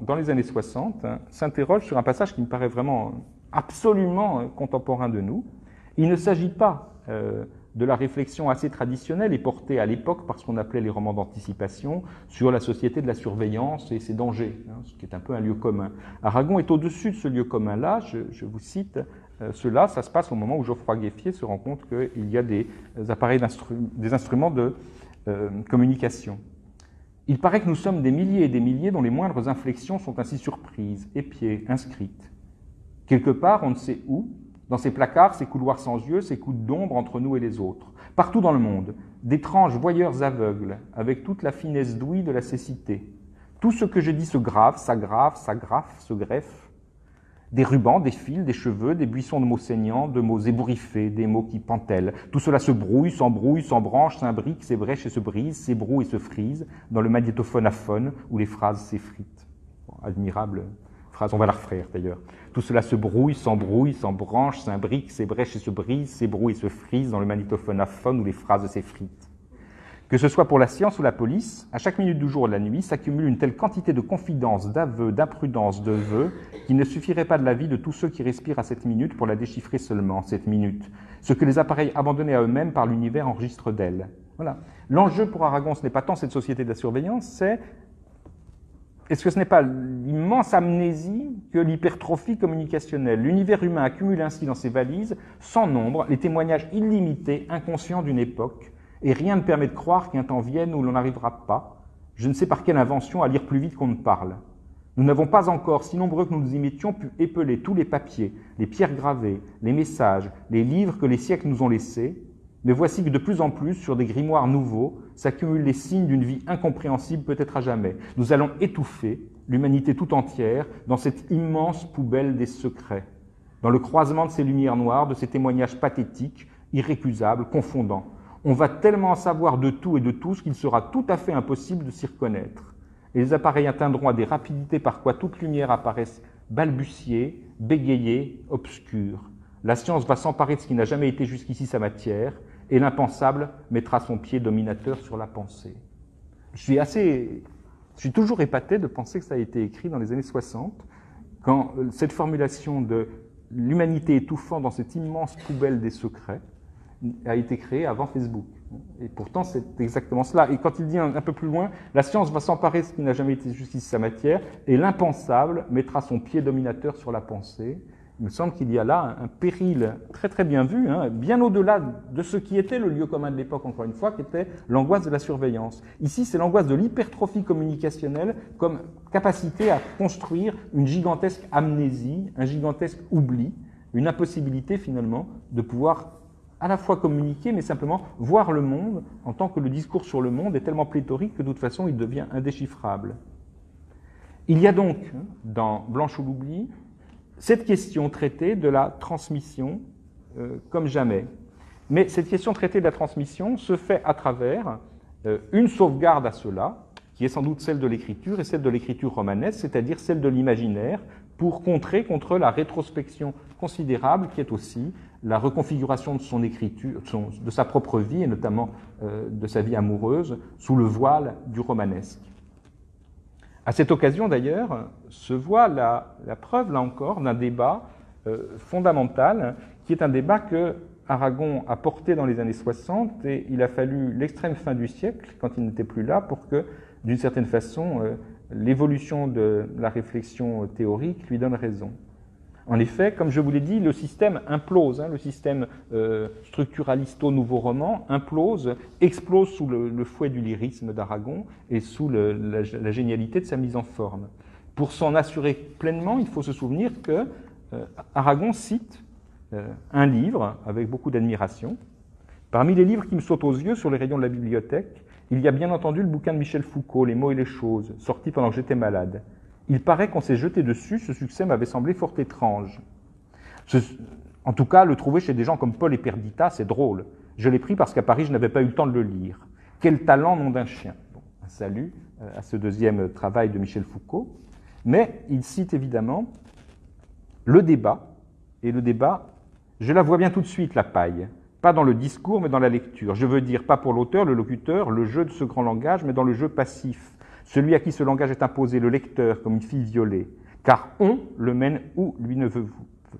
dans les années 60, s'interroge sur un passage qui me paraît vraiment absolument contemporain de nous. Il ne s'agit pas de la réflexion assez traditionnelle et portée à l'époque par ce qu'on appelait les romans d'anticipation sur la société de la surveillance et ses dangers, ce qui est un peu un lieu commun. Aragon est au-dessus de ce lieu commun-là. Je vous cite cela, ça se passe au moment où Geoffroy Gueffier se rend compte qu'il y a des appareils, des instruments de communication. Il paraît que nous sommes des milliers et des milliers dont les moindres inflexions sont ainsi surprises, épiées, inscrites. Quelque part, on ne sait où, dans ces placards, ces couloirs sans yeux, ces coups d'ombre entre nous et les autres. Partout dans le monde, d'étranges voyeurs aveugles, avec toute la finesse d'ouïe de la cécité. Tout ce que je dis se grave, s'aggrave, s'agrafe, se greffe. Des rubans, des fils, des cheveux, des buissons de mots saignants, de mots ébouriffés, des mots qui pantellent. Tout cela se brouille, s'embranche, s'imbrique, s'ébrèche et se brise, s'ébroue et se frise, dans le magnétophone aphone où les phrases s'effritent. Bon, admirable phrase, on va la refaire d'ailleurs. Tout cela se brouille, s'embranche, s'imbrique, s'ébrèche et se brise, s'ébroue et se frise dans le magnétophone aphone où les phrases s'effritent. Que ce soit pour la science ou la police, à chaque minute du jour et de la nuit s'accumule une telle quantité de confidences, d'aveux, d'imprudence, de vœux, qu'il ne suffirait pas de la vie de tous ceux qui respirent à cette minute pour la déchiffrer seulement, cette minute. Ce que les appareils abandonnés à eux-mêmes par l'univers enregistrent d'elle. Voilà. L'enjeu pour Aragon, ce n'est pas tant cette société de la surveillance, c'est est-ce que ce n'est pas l'immense amnésie que l'hypertrophie communicationnelle? L'univers humain accumule ainsi dans ses valises, sans nombre, les témoignages illimités, inconscients d'une époque, et rien ne permet de croire qu'un temps vienne où l'on n'arrivera pas, je ne sais par quelle invention, à lire plus vite qu'on ne parle. Nous n'avons pas encore, si nombreux que nous nous y mettions, pu épeler tous les papiers, les pierres gravées, les messages, les livres que les siècles nous ont laissés, mais voici que de plus en plus, sur des grimoires nouveaux, s'accumulent les signes d'une vie incompréhensible peut-être à jamais. Nous allons étouffer l'humanité tout entière dans cette immense poubelle des secrets, dans le croisement de ces lumières noires, de ces témoignages pathétiques, irrécusables, confondants. On va tellement en savoir de tout et de tous qu'il sera tout à fait impossible de s'y reconnaître. Et les appareils atteindront à des rapidités par quoi toute lumière apparaisse balbutiée, bégayée, obscure. La science va s'emparer de ce qui n'a jamais été jusqu'ici sa matière, et l'impensable mettra son pied dominateur sur la pensée. Je suis toujours épaté de penser que ça a été écrit dans les années 60, quand cette formulation de l'humanité étouffant dans cette immense poubelle des secrets a été créée avant Facebook. Et pourtant, c'est exactement cela. Et quand il dit un peu plus loin, la science va s'emparer de ce qui n'a jamais été justice sa matière, et l'impensable mettra son pied dominateur sur la pensée. Il me semble qu'il y a là un péril très très bien vu, hein, bien au-delà de ce qui était le lieu commun de l'époque, encore une fois, qui était l'angoisse de la surveillance. Ici, c'est l'angoisse de l'hypertrophie communicationnelle comme capacité à construire une gigantesque amnésie, un gigantesque oubli, une impossibilité finalement de pouvoir à la fois communiquer, mais simplement voir le monde en tant que le discours sur le monde est tellement pléthorique que de toute façon il devient indéchiffrable. Il y a donc, dans Blanche ou l'oubli, cette question traitée de la transmission comme jamais. Mais cette question traitée de la transmission se fait à travers une sauvegarde à cela, qui est sans doute celle de l'écriture, et celle de l'écriture romanesque, c'est-à-dire celle de l'imaginaire, pour contrer contre la rétrospection considérable qui est aussi la reconfiguration de son écriture, de sa propre vie, et notamment de sa vie amoureuse, sous le voile du romanesque. À cette occasion, d'ailleurs, se voit la preuve, là encore, d'un débat fondamental, qui est un débat que Aragon a porté dans les années 60, et il a fallu l'extrême fin du siècle, quand il n'était plus là, pour que, d'une certaine façon, l'évolution de la réflexion théorique lui donne raison. En effet, comme je vous l'ai dit, le système implose, le système structuralisto-nouveau roman implose, explose sous le fouet du lyrisme d'Aragon et sous la génialité de sa mise en forme. Pour s'en assurer pleinement, il faut se souvenir que Aragon cite un livre avec beaucoup d'admiration. Parmi les livres qui me sautent aux yeux sur les rayons de la bibliothèque, il y a bien entendu le bouquin de Michel Foucault, Les mots et les choses, sorti pendant que j'étais malade. Il paraît qu'on s'est jeté dessus, ce succès m'avait semblé fort étrange. En tout cas, le trouver chez des gens comme Paul et Perdita, c'est drôle. Je l'ai pris parce qu'à Paris, je n'avais pas eu le temps de le lire. Quel talent, nom d'un chien. Bon, un salut à ce deuxième travail de Michel Foucault. Mais il cite évidemment le débat, et le débat, je la vois bien tout de suite, la paille. Pas dans le discours, mais dans la lecture. Je veux dire, pas pour l'auteur, le locuteur, le jeu de ce grand langage, mais dans le jeu passif. Celui à qui ce langage est imposé, le lecteur, comme une fille violée. Car on le mène où lui ne veut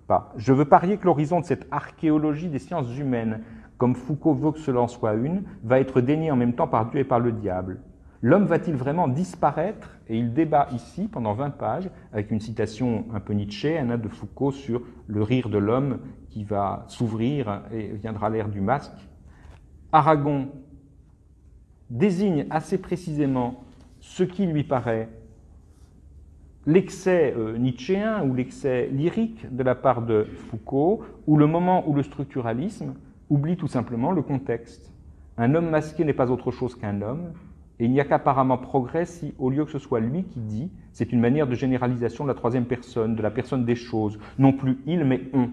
pas. Je veux parier que l'horizon de cette archéologie des sciences humaines, comme Foucault veut que cela en soit une, va être dénié en même temps par Dieu et par le diable. L'homme va-t-il vraiment disparaître? Et il débat ici, pendant 20 pages, avec une citation un peu nietzschéenne de Foucault sur le rire de l'homme qui va s'ouvrir et viendra l'ère du masque. Aragon désigne assez précisément ce qui lui paraît l'excès nietzschéen ou l'excès lyrique de la part de Foucault, ou le moment où le structuralisme oublie tout simplement le contexte. Un homme masqué n'est pas autre chose qu'un homme, et il n'y a qu'apparemment progrès si, au lieu que ce soit lui qui dit, c'est une manière de généralisation de la troisième personne, de la personne des choses, non plus il, mais on.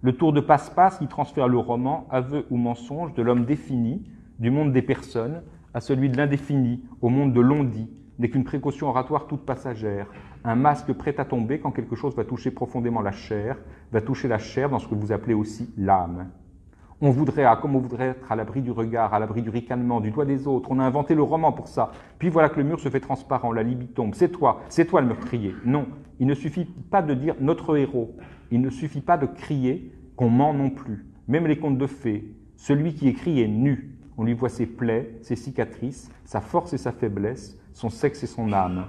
Le tour de passe-passe qui transfère le roman, aveu ou mensonge, de l'homme défini, du monde des personnes, à celui de l'indéfini, au monde de l'on-dit, n'est qu'une précaution oratoire toute passagère, un masque prêt à tomber quand quelque chose va toucher profondément la chair, va toucher la chair dans ce que vous appelez aussi l'âme. On voudrait, comme on voudrait être à l'abri du regard, à l'abri du ricanement, du doigt des autres, on a inventé le roman pour ça, puis voilà que le mur se fait transparent, la libye tombe, c'est toi le meurtrier. Non, il ne suffit pas de dire notre héros, il ne suffit pas de crier qu'on ment non plus, même les contes de fées, celui qui écrit est nu. On lui voit ses plaies, ses cicatrices, sa force et sa faiblesse, son sexe et son âme.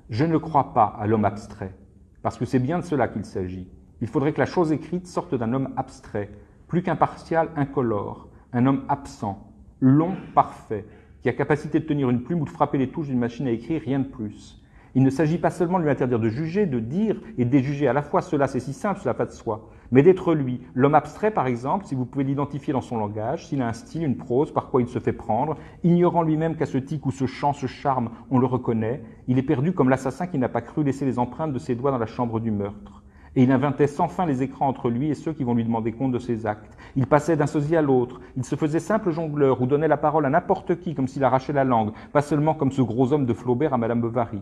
Je ne crois pas à l'homme abstrait, parce que c'est bien de cela qu'il s'agit. Il faudrait que la chose écrite sorte d'un homme abstrait, plus qu'impartial, incolore, un homme absent, long, parfait, qui a capacité de tenir une plume ou de frapper les touches d'une machine à écrire, rien de plus. Il ne s'agit pas seulement de lui interdire de juger, de dire et de déjuger à la fois, cela c'est si simple, cela va de soi, mais d'être lui. L'homme abstrait, par exemple, si vous pouvez l'identifier dans son langage, s'il a un style, une prose, par quoi il se fait prendre, ignorant lui-même qu'à ce tic ou ce chant, ce charme, on le reconnaît, il est perdu comme l'assassin qui n'a pas cru laisser les empreintes de ses doigts dans la chambre du meurtre. Et il inventait sans fin les écrans entre lui et ceux qui vont lui demander compte de ses actes. Il passait d'un sosie à l'autre, il se faisait simple jongleur ou donnait la parole à n'importe qui comme s'il arrachait la langue, pas seulement comme ce gros homme de Flaubert à Madame Bovary.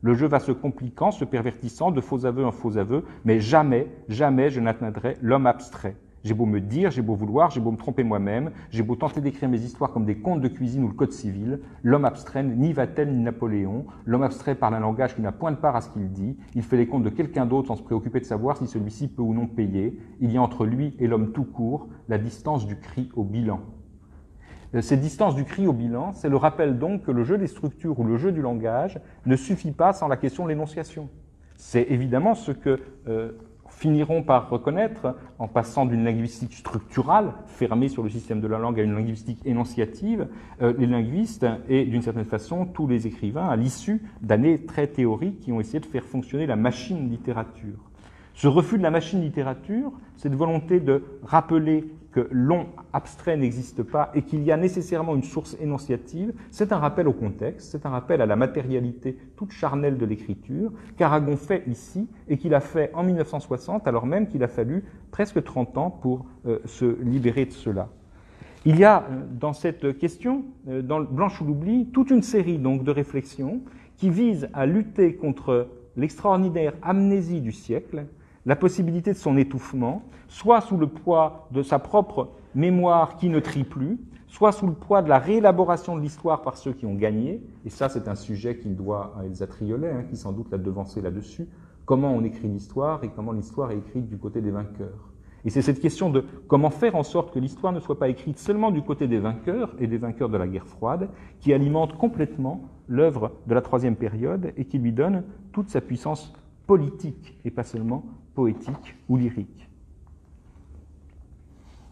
Le jeu va se compliquant, se pervertissant, de faux aveux en faux aveux, mais jamais, jamais je n'atteindrai l'homme abstrait. J'ai beau me dire, j'ai beau vouloir, j'ai beau me tromper moi-même, j'ai beau tenter d'écrire mes histoires comme des contes de cuisine ou le code civil, l'homme abstrait ni Vatel ni Napoléon, l'homme abstrait parle un langage qui n'a point de part à ce qu'il dit, il fait les comptes de quelqu'un d'autre sans se préoccuper de savoir si celui-ci peut ou non payer, il y a entre lui et l'homme tout court la distance du cri au bilan. Cette distance du cri au bilan, c'est le rappel donc que le jeu des structures ou le jeu du langage ne suffit pas sans la question de l'énonciation. C'est évidemment ce que finiront par reconnaître en passant d'une linguistique structurale, fermée sur le système de la langue, à une linguistique énonciative, les linguistes et d'une certaine façon tous les écrivains à l'issue d'années très théoriques qui ont essayé de faire fonctionner la machine littérature. Ce refus de la machine littérature, cette volonté de rappeler que l'on abstrait n'existe pas et qu'il y a nécessairement une source énonciative, c'est un rappel au contexte, c'est un rappel à la matérialité toute charnelle de l'écriture qu'Aragon fait ici et qu'il a fait en 1960, alors même qu'il a fallu presque 30 ans pour se libérer de cela. Il y a dans cette question, dans Blanche ou l'oubli, toute une série donc de réflexions qui visent à lutter contre l'extraordinaire amnésie du siècle, la possibilité de son étouffement, soit sous le poids de sa propre mémoire qui ne trie plus, soit sous le poids de la réélaboration de l'histoire par ceux qui ont gagné, et ça c'est un sujet qu'il doit à Elsa Triolet, qui sans doute l'a devancé là-dessus, comment on écrit l'histoire et comment l'histoire est écrite du côté des vainqueurs. Et c'est cette question de comment faire en sorte que l'histoire ne soit pas écrite seulement du côté des vainqueurs et des vainqueurs de la guerre froide, qui alimente complètement l'œuvre de la troisième période et qui lui donne toute sa puissance politique et pas seulement poétique ou lyrique.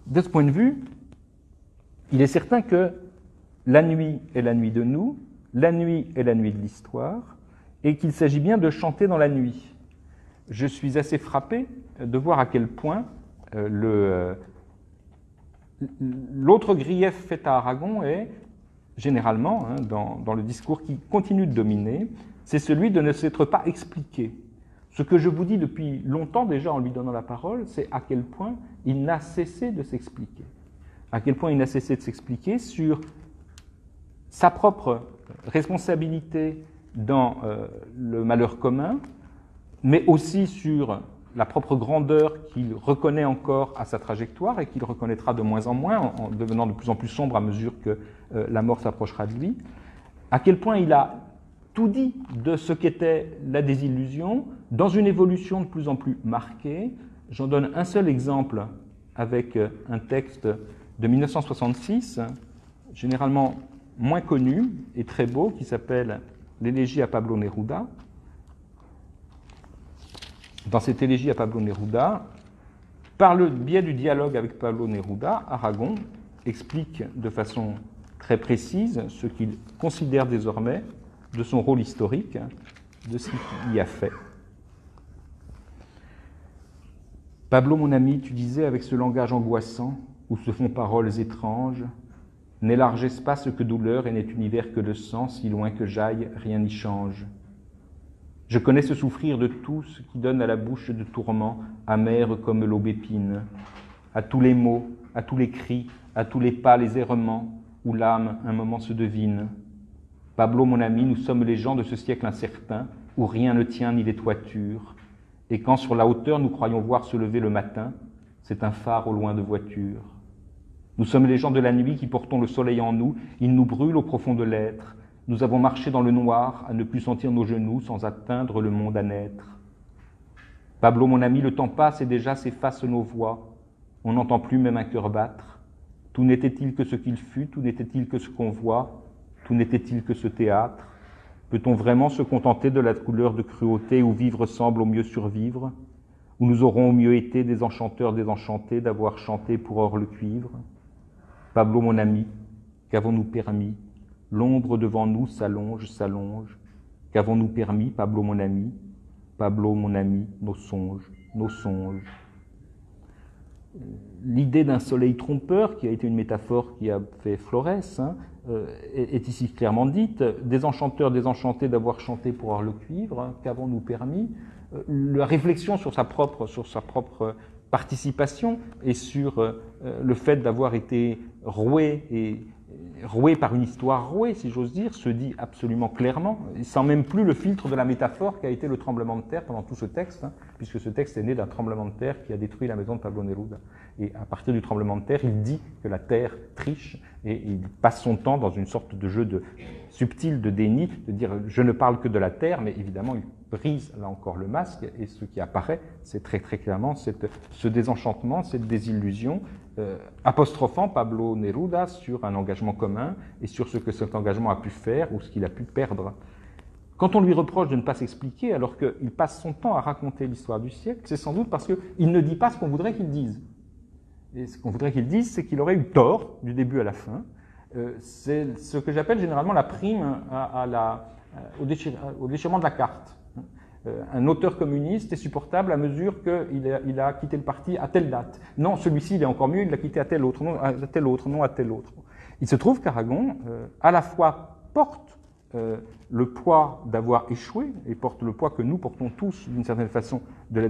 De ce point de vue, il est certain que la nuit est la nuit de nous, la nuit est la nuit de l'histoire, et qu'il s'agit bien de chanter dans la nuit. Je suis assez frappé de voir à quel point l'autre grief fait à Aragon est, généralement, dans le discours qui continue de dominer, c'est celui de ne s'être pas expliqué. Ce que je vous dis depuis longtemps déjà en lui donnant la parole, c'est à quel point il n'a cessé de s'expliquer. À quel point il n'a cessé de s'expliquer sur sa propre responsabilité dans le malheur commun, mais aussi sur la propre grandeur qu'il reconnaît encore à sa trajectoire et qu'il reconnaîtra de moins en moins, en devenant de plus en plus sombre à mesure que la mort s'approchera de lui. À quel point il a tout dit de ce qu'était la désillusion, dans une évolution de plus en plus marquée. J'en donne un seul exemple avec un texte de 1966, généralement moins connu et très beau, qui s'appelle « L'élégie à Pablo Neruda ». Dans cette élégie à Pablo Neruda, par le biais du dialogue avec Pablo Neruda, Aragon explique de façon très précise ce qu'il considère désormais de son rôle historique, de ce qu'il y a fait. Pablo, mon ami, tu disais avec ce langage angoissant, où se font paroles étranges, n'est large espace que douleur et n'est univers que le sang, si loin que j'aille, rien n'y change. Je connais ce souffrir de tous qui donne à la bouche de tourments, amers comme l'aubépine, à tous les mots, à tous les cris, à tous les pas, les errements, où l'âme un moment se devine. Pablo, mon ami, nous sommes les gens de ce siècle incertain, où rien ne tient ni les toitures, et quand sur la hauteur nous croyons voir se lever le matin, c'est un phare au loin de voiture. Nous sommes les gens de la nuit qui portons le soleil en nous, il nous brûle au profond de l'être, nous avons marché dans le noir à ne plus sentir nos genoux sans atteindre le monde à naître. Pablo, mon ami, le temps passe et déjà s'effacent nos voix, on n'entend plus même un cœur battre. Tout n'était-il que ce qu'il fut, tout n'était-il que ce qu'on voit, tout n'était-il que ce théâtre? Peut-on vraiment se contenter de la couleur de cruauté où vivre semble au mieux survivre, où nous aurons au mieux été des enchanteurs désenchantés d'avoir chanté pour or le cuivre? Pablo, mon ami, qu'avons-nous permis? L'ombre devant nous s'allonge, s'allonge. Qu'avons-nous permis, Pablo, mon ami? Pablo, mon ami, nos songes, nos songes. L'idée d'un soleil trompeur, qui a été une métaphore qui a fait Flores, est ici clairement dite. Des enchanteurs désenchantés d'avoir chanté pour avoir le cuivre, qu'avons-nous permis? La réflexion sur sa propre participation et sur le fait d'avoir été roué par une histoire rouée, si j'ose dire, se dit absolument clairement, sans même plus le filtre de la métaphore qui a été le tremblement de terre pendant tout ce texte, puisque ce texte est né d'un tremblement de terre qui a détruit la maison de Pablo Neruda. Et à partir du tremblement de terre, il dit que la terre triche et il passe son temps dans une sorte de jeu subtil de déni, de dire je ne parle que de la terre, mais évidemment il brise là encore le masque et ce qui apparaît, c'est très très clairement ce désenchantement, cette désillusion apostrophant Pablo Neruda sur un engagement commun et sur ce que cet engagement a pu faire ou ce qu'il a pu perdre. Quand on lui reproche de ne pas s'expliquer alors qu'il passe son temps à raconter l'histoire du siècle, c'est sans doute parce qu'il ne dit pas ce qu'on voudrait qu'il dise. Et ce qu'on voudrait qu'il dise, c'est qu'il aurait eu tort du début à la fin. C'est ce que j'appelle généralement la prime au déchirement de la carte. Un auteur communiste est supportable à mesure qu'il a quitté le parti à telle date. Non, celui-ci, il est encore mieux, il l'a quitté à tel autre, non à tel autre, non à tel autre. Il se trouve qu'Aragon, à la fois porte le poids d'avoir échoué, et porte le poids que nous portons tous, d'une certaine façon, de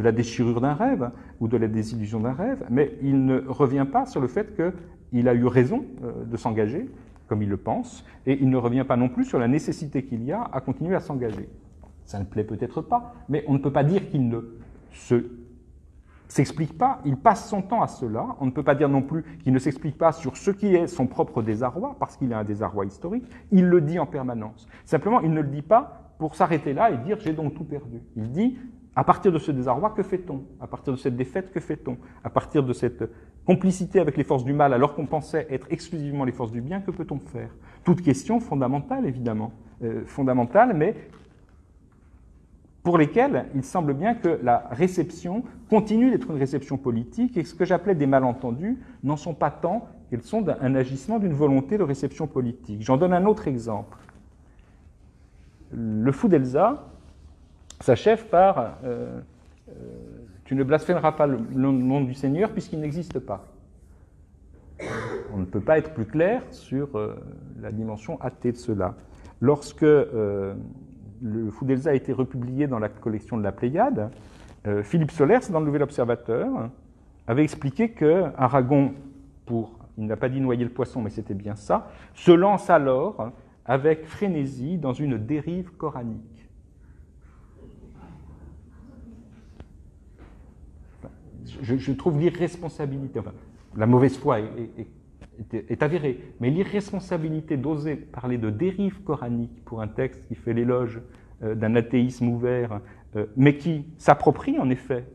la déchirure d'un rêve, ou de la désillusion d'un rêve, mais il ne revient pas sur le fait qu'il a eu raison de s'engager, comme il le pense, et il ne revient pas non plus sur la nécessité qu'il y a à continuer à s'engager. Ça ne plaît peut-être pas, mais on ne peut pas dire qu'il ne s'explique pas, il passe son temps à cela. On ne peut pas dire non plus qu'il ne s'explique pas sur ce qui est son propre désarroi, parce qu'il a un désarroi historique, il le dit en permanence. Simplement, il ne le dit pas pour s'arrêter là et dire « j'ai donc tout perdu ». Il dit « à partir de ce désarroi, que fait-on ? À partir de cette défaite, que fait-on ? À partir de cette complicité avec les forces du mal, alors qu'on pensait être exclusivement les forces du bien, que peut-on faire ?» Toute question fondamentale, évidemment, fondamentale, mais pour lesquels il semble bien que la réception continue d'être une réception politique et ce que j'appelais des malentendus n'en sont pas tant qu'elles sont un agissement d'une volonté de réception politique. J'en donne un autre exemple. Le fou d'Elsa s'achève par tu ne blasphémeras pas le nom du Seigneur puisqu'il n'existe pas. On ne peut pas être plus clair sur la dimension athée de cela. Lorsque le Fou d'Elsa a été republié dans la collection de la Pléiade, Philippe Solers, dans le Nouvel Observateur, avait expliqué que Aragon, il n'a pas dit noyer le poisson, mais c'était bien ça, se lance alors avec frénésie dans une dérive coranique. Je trouve l'irresponsabilité, enfin, la mauvaise foi est avérée, mais l'irresponsabilité d'oser parler de dérive coranique pour un texte qui fait l'éloge d'un athéisme ouvert, mais qui s'approprie en effet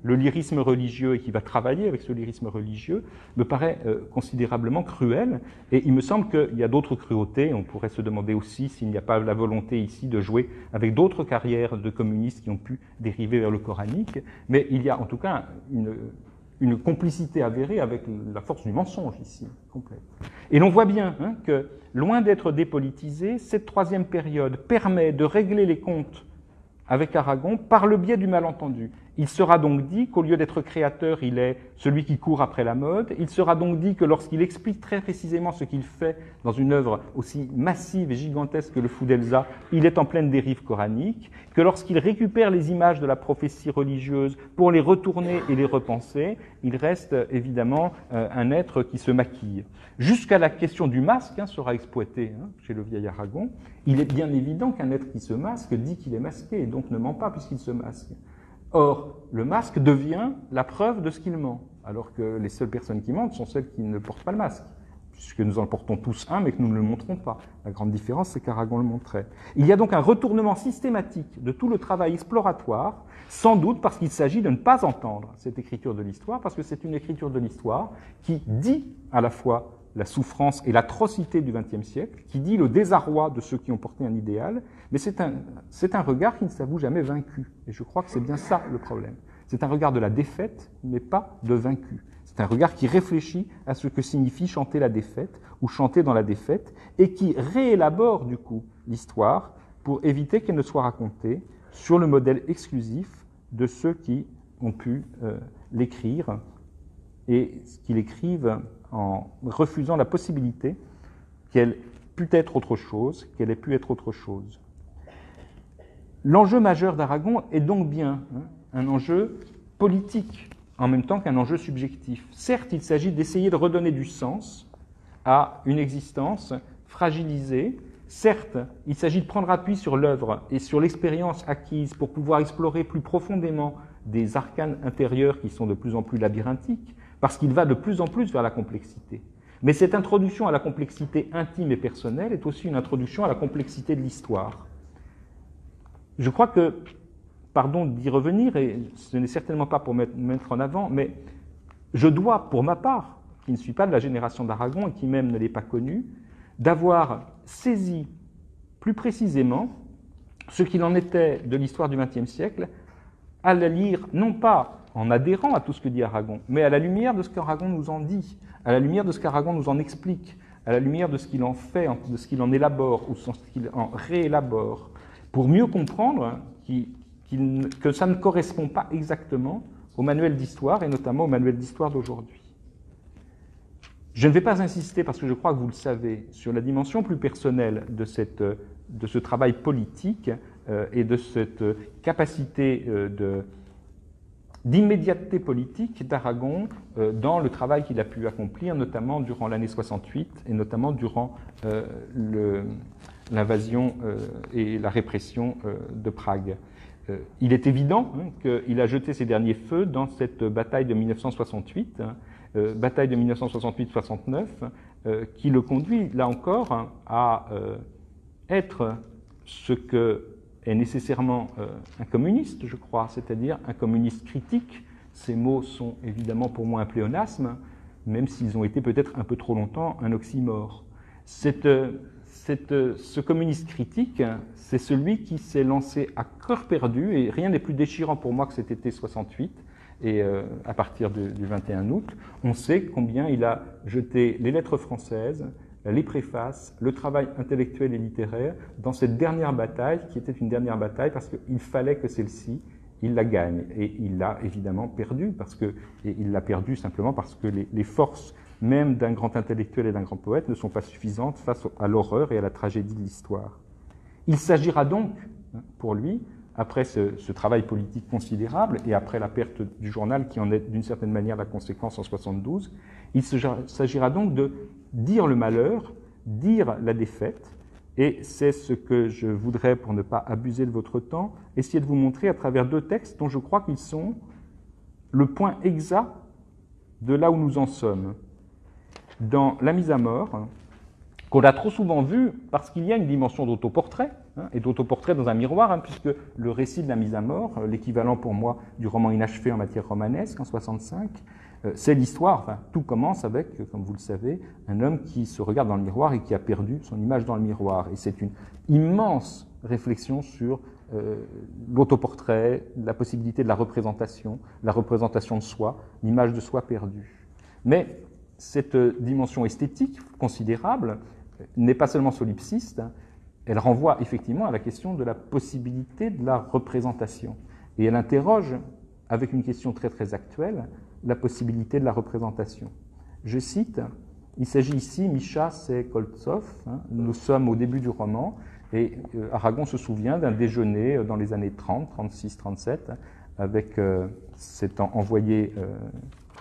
le lyrisme religieux et qui va travailler avec ce lyrisme religieux, me paraît considérablement cruel. Et il me semble qu'il y a d'autres cruautés. On pourrait se demander aussi s'il n'y a pas la volonté ici de jouer avec d'autres carrières de communistes qui ont pu dériver vers le coranique. Mais il y a en tout cas une complicité avérée avec la force du mensonge ici, complète. Et l'on voit bien que, loin d'être dépolitisée, cette troisième période permet de régler les comptes avec Aragon par le biais du malentendu. Il sera donc dit qu'au lieu d'être créateur, il est celui qui court après la mode. Il sera donc dit que lorsqu'il explique très précisément ce qu'il fait dans une œuvre aussi massive et gigantesque que le Fou d'Elsa, il est en pleine dérive coranique, que lorsqu'il récupère les images de la prophétie religieuse pour les retourner et les repenser, il reste évidemment un être qui se maquille. Jusqu'à la question du masque sera exploitée chez le vieil Aragon. Il est bien évident qu'un être qui se masque dit qu'il est masqué et donc ne ment pas puisqu'il se masque. Or, le masque devient la preuve de ce qu'il ment, alors que les seules personnes qui mentent sont celles qui ne portent pas le masque, puisque nous en portons tous un, mais que nous ne le montrons pas. La grande différence, c'est qu'Aragon le montrait. Il y a donc un retournement systématique de tout le travail exploratoire, sans doute parce qu'il s'agit de ne pas entendre cette écriture de l'histoire, parce que c'est une écriture de l'histoire qui dit à la fois la souffrance et l'atrocité du XXe siècle, qui dit le désarroi de ceux qui ont porté un idéal, mais c'est un regard qui ne s'avoue jamais vaincu. Et je crois que c'est bien ça le problème. C'est un regard de la défaite, mais pas de vaincu. C'est un regard qui réfléchit à ce que signifie chanter la défaite, ou chanter dans la défaite, et qui réélabore du coup l'histoire pour éviter qu'elle ne soit racontée sur le modèle exclusif de ceux qui ont pu l'écrire, et qui l'écrivent en refusant la possibilité qu'elle pût être autre chose, qu'elle ait pu être autre chose. L'enjeu majeur d'Aragon est donc bien un enjeu politique, en même temps qu'un enjeu subjectif. Certes, il s'agit d'essayer de redonner du sens à une existence fragilisée. Certes, il s'agit de prendre appui sur l'œuvre et sur l'expérience acquise pour pouvoir explorer plus profondément des arcanes intérieurs qui sont de plus en plus labyrinthiques, parce qu'il va de plus en plus vers la complexité. Mais cette introduction à la complexité intime et personnelle est aussi une introduction à la complexité de l'histoire. Je crois que, pardon d'y revenir, et ce n'est certainement pas pour mettre en avant, mais Je dois, pour ma part, qui ne suis pas de la génération d'Aragon et qui même ne l'ai pas connu, d'avoir saisi plus précisément ce qu'il en était de l'histoire du XXe siècle, à la lire non pas en adhérant à tout ce que dit Aragon, mais à la lumière de ce qu'Aragon nous en dit, à la lumière de ce qu'Aragon nous en explique, à la lumière de ce qu'il en fait, de ce qu'il en élabore ou de ce qu'il en réélabore, pour mieux comprendre que ça ne correspond pas exactement au manuel d'histoire, et notamment au manuel d'histoire d'aujourd'hui. Je ne vais pas insister, parce que je crois que vous le savez, sur la dimension plus personnelle de ce travail politique et de cette capacité d'immédiateté politique d'Aragon dans le travail qu'il a pu accomplir, notamment durant l'année 68 et notamment durant l'invasion et la répression de Prague. Il est évident qu'il a jeté ses derniers feux dans cette bataille de 1968, bataille de 1968-69, qui le conduit, là encore, à être ce que est nécessairement un communiste, je crois, c'est-à-dire un communiste critique. Ces mots sont évidemment pour moi un pléonasme, même s'ils ont été peut-être un peu trop longtemps un oxymore. Ce communiste critique, c'est celui qui s'est lancé à cœur perdu, et rien n'est plus déchirant pour moi que cet été 68, et à partir du 21 août, on sait combien il a jeté les lettres françaises, les préfaces, le travail intellectuel et littéraire dans cette dernière bataille, qui était une dernière bataille parce qu'il fallait que celle-ci, il la gagne. Et il l'a évidemment perdue, et il l'a perdue simplement parce que les forces même d'un grand intellectuel et d'un grand poète ne sont pas suffisantes face à l'horreur et à la tragédie de l'histoire. Il s'agira donc, pour lui, après ce travail politique considérable et après la perte du journal qui en est d'une certaine manière la conséquence en 72, il s'agira donc de dire le malheur, dire la défaite, et c'est ce que je voudrais, pour ne pas abuser de votre temps, essayer de vous montrer à travers deux textes dont je crois qu'ils sont le point exact de là où nous en sommes. Dans La mise à mort, qu'on a trop souvent vu parce qu'il y a une dimension d'autoportrait, et d'autoportrait dans un miroir, puisque le récit de la mise à mort, l'équivalent pour moi du roman inachevé en matière romanesque en 65, c'est l'histoire, tout commence avec, comme vous le savez, un homme qui se regarde dans le miroir et qui a perdu son image dans le miroir. Et c'est une immense réflexion sur l'autoportrait, la possibilité de la représentation de soi, l'image de soi perdue. Mais cette dimension esthétique considérable n'est pas seulement solipsiste, elle renvoie effectivement à la question de la possibilité de la représentation. Et elle interroge, avec une question très très actuelle, la possibilité de la représentation. Je cite, il s'agit ici, Misha, c'est Koltsov, nous sommes au début du roman, et Aragon se souvient d'un déjeuner dans les années 30, 36, 37, avec cet envoyé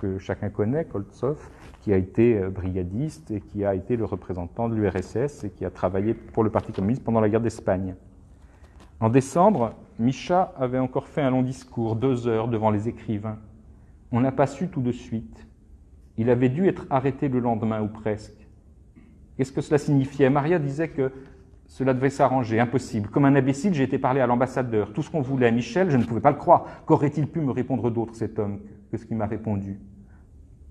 que chacun connaît, Koltsov, qui a été brigadiste et qui a été le représentant de l'URSS et qui a travaillé pour le Parti communiste pendant la guerre d'Espagne. En décembre, Misha avait encore fait un long discours, 2 heures, devant les écrivains. On n'a pas su tout de suite. Il avait dû être arrêté le lendemain, ou presque. Qu'est-ce que cela signifiait? Maria disait que cela devait s'arranger, impossible. Comme un imbécile, j'ai été parler à l'ambassadeur. Tout ce qu'on voulait. Michel, je ne pouvais pas le croire. Qu'aurait-il pu me répondre d'autre, cet homme, que ce qu'il m'a répondu?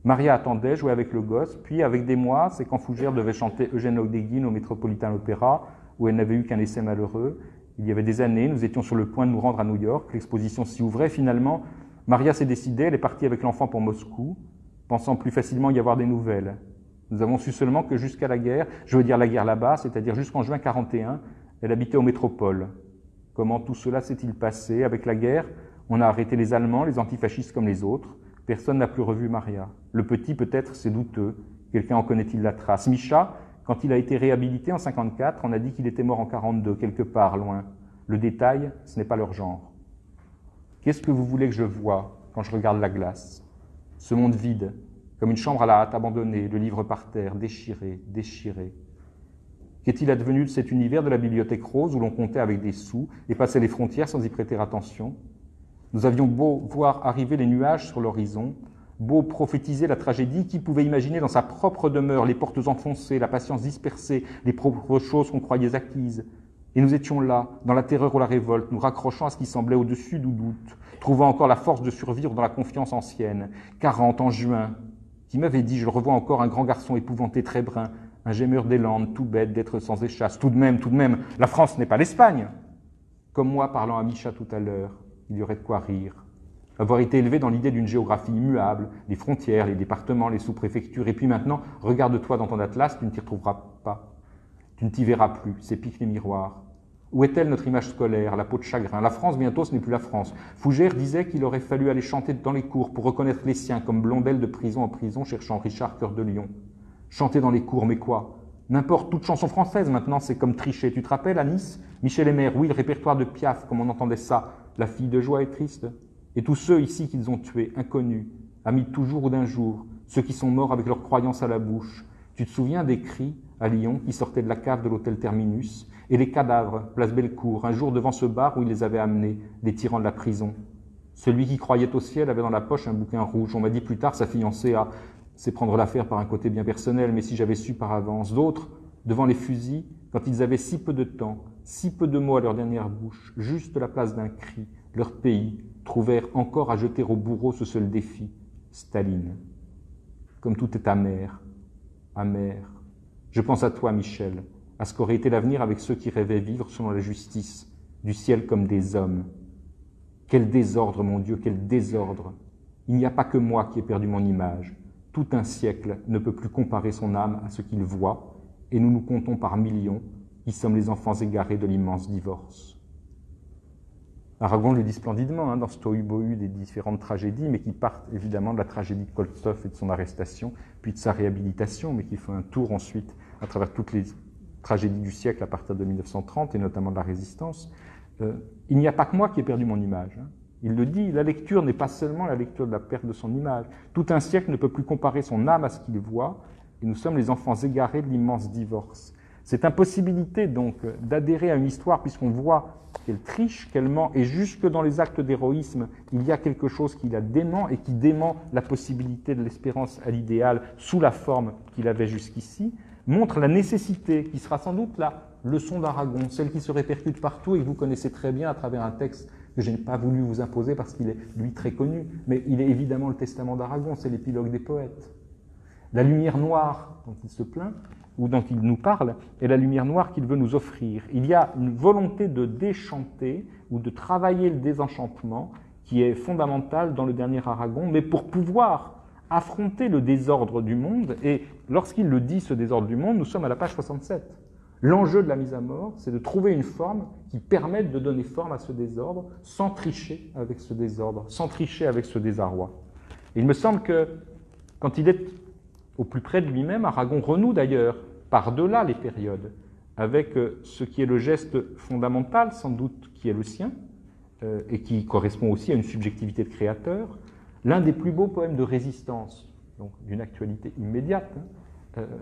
Maria attendait, jouait avec le gosse, puis, avec des mois, c'est quand Fougère devait chanter Eugène Odéguine au Metropolitan Opera, où elle n'avait eu qu'un essai malheureux. Il y avait des années, nous étions sur le point de nous rendre à New York, l'exposition s'y ouvrait. Finalement, Maria s'est décidée, elle est partie avec l'enfant pour Moscou, pensant plus facilement y avoir des nouvelles. Nous avons su seulement que jusqu'à la guerre, je veux dire la guerre là-bas, c'est-à-dire jusqu'en juin 41, elle habitait aux métropoles. Comment tout cela s'est-il passé? Avec la guerre, on a arrêté les Allemands, les antifascistes comme les autres. Personne n'a plus revu Maria. Le petit, peut-être, c'est douteux. Quelqu'un en connaît-il la trace? Misha, quand il a été réhabilité en 54, on a dit qu'il était mort en 42, quelque part, loin. Le détail, ce n'est pas leur genre. Qu'est-ce que vous voulez que je voie quand je regarde la glace? Ce monde vide, comme une chambre à la hâte abandonnée, le livre par terre, déchiré, déchiré. Qu'est-il advenu de cet univers de la bibliothèque rose où l'on comptait avec des sous et passait les frontières sans y prêter attention? Nous avions beau voir arriver les nuages sur l'horizon, beau prophétiser la tragédie, qui pouvait imaginer dans sa propre demeure les portes enfoncées, la patience dispersée, les propres choses qu'on croyait acquises. Et nous étions là, dans la terreur ou la révolte, nous raccrochant à ce qui semblait au-dessus du doute, trouvant encore la force de survivre dans la confiance ancienne. 40 en juin, qui m'avait dit, je le revois encore, un grand garçon épouvanté, très brun, un gémeur des Landes, tout bête d'être sans échasse. Tout de même, la France n'est pas l'Espagne. Comme moi, parlant à Micha tout à l'heure, il y aurait de quoi rire. Avoir été élevé dans l'idée d'une géographie immuable, les frontières, les départements, les sous-préfectures, et puis maintenant, regarde-toi dans ton atlas, tu ne t'y retrouveras pas. Tu ne t'y verras plus, c'est pique les miroirs. Où est-elle notre image scolaire, la peau de chagrin? La France, bientôt, ce n'est plus la France. Fougère disait qu'il aurait fallu aller chanter dans les cours pour reconnaître les siens, comme Blondel de prison en prison, cherchant Richard Cœur de Lion. Chanter dans les cours, mais quoi? N'importe, toute chanson française maintenant, c'est comme tricher. Tu te rappelles, à Nice, Michel Aymer, oui, le répertoire de Piaf, comme on entendait ça, la fille de joie est triste. Et tous ceux ici qu'ils ont tués, inconnus, amis de toujours ou d'un jour, ceux qui sont morts avec leurs croyances à la bouche. Tu te souviens des cris à Lyon qui sortaient de la cave de l'hôtel Terminus, et les cadavres, place Bellecour, un jour devant ce bar où ils les avaient amenés, les tyrans de la prison. Celui qui croyait au ciel avait dans la poche un bouquin rouge. On m'a dit plus tard, sa fiancée a... C'est prendre l'affaire par un côté bien personnel, mais si j'avais su par avance. D'autres, devant les fusils, quand ils avaient si peu de temps, si peu de mots à leur dernière bouche, juste la place d'un cri, leur pays, trouvèrent encore à jeter au bourreau ce seul défi, Staline. Comme tout est amer, amer. Je pense à toi, Michel, à ce qu'aurait été l'avenir avec ceux qui rêvaient vivre selon la justice, du ciel comme des hommes. Quel désordre, mon Dieu, quel désordre! Il n'y a pas que moi qui ai perdu mon image. Tout un siècle ne peut plus comparer son âme à ce qu'il voit, et nous nous comptons par millions, qui sommes les enfants égarés de l'immense divorce. Aragon le dit splendidement dans ce tohu-bohu des différentes tragédies, mais qui partent évidemment de la tragédie de Koltzoff et de son arrestation, puis de sa réhabilitation, mais qui fait un tour ensuite à travers toutes les tragédies du siècle à partir de 1930, et notamment de la Résistance. Il n'y a pas que moi qui ai perdu mon image. Il le dit, la lecture n'est pas seulement la lecture de la perte de son image. Tout un siècle ne peut plus comparer son âme à ce qu'il voit, et nous sommes les enfants égarés de l'immense divorce. Cette impossibilité donc d'adhérer à une histoire, puisqu'on voit qu'elle triche, qu'elle ment, et jusque dans les actes d'héroïsme, il y a quelque chose qui la dément, et qui dément la possibilité de l'espérance à l'idéal sous la forme qu'il avait jusqu'ici, montre la nécessité, qui sera sans doute la leçon d'Aragon, celle qui se répercute partout et que vous connaissez très bien à travers un texte que je n'ai pas voulu vous imposer parce qu'il est, lui, très connu, mais il est évidemment le testament d'Aragon, c'est l'épilogue des poètes. La lumière noire dont il se plaint, ou dont il nous parle, est la lumière noire qu'il veut nous offrir. Il y a une volonté de déchanter ou de travailler le désenchantement qui est fondamentale dans le dernier Aragon, mais pour pouvoir affronter le désordre du monde, et lorsqu'il le dit, ce désordre du monde, nous sommes à la page 67. L'enjeu de la mise à mort, c'est de trouver une forme qui permette de donner forme à ce désordre sans tricher avec ce désordre, sans tricher avec ce désarroi. Et il me semble que quand il est au plus près de lui-même, Aragon renoue d'ailleurs par-delà les périodes avec ce qui est le geste fondamental, sans doute, qui est le sien, et qui correspond aussi à une subjectivité de créateur. L'un des plus beaux poèmes de résistance, donc d'une actualité immédiate,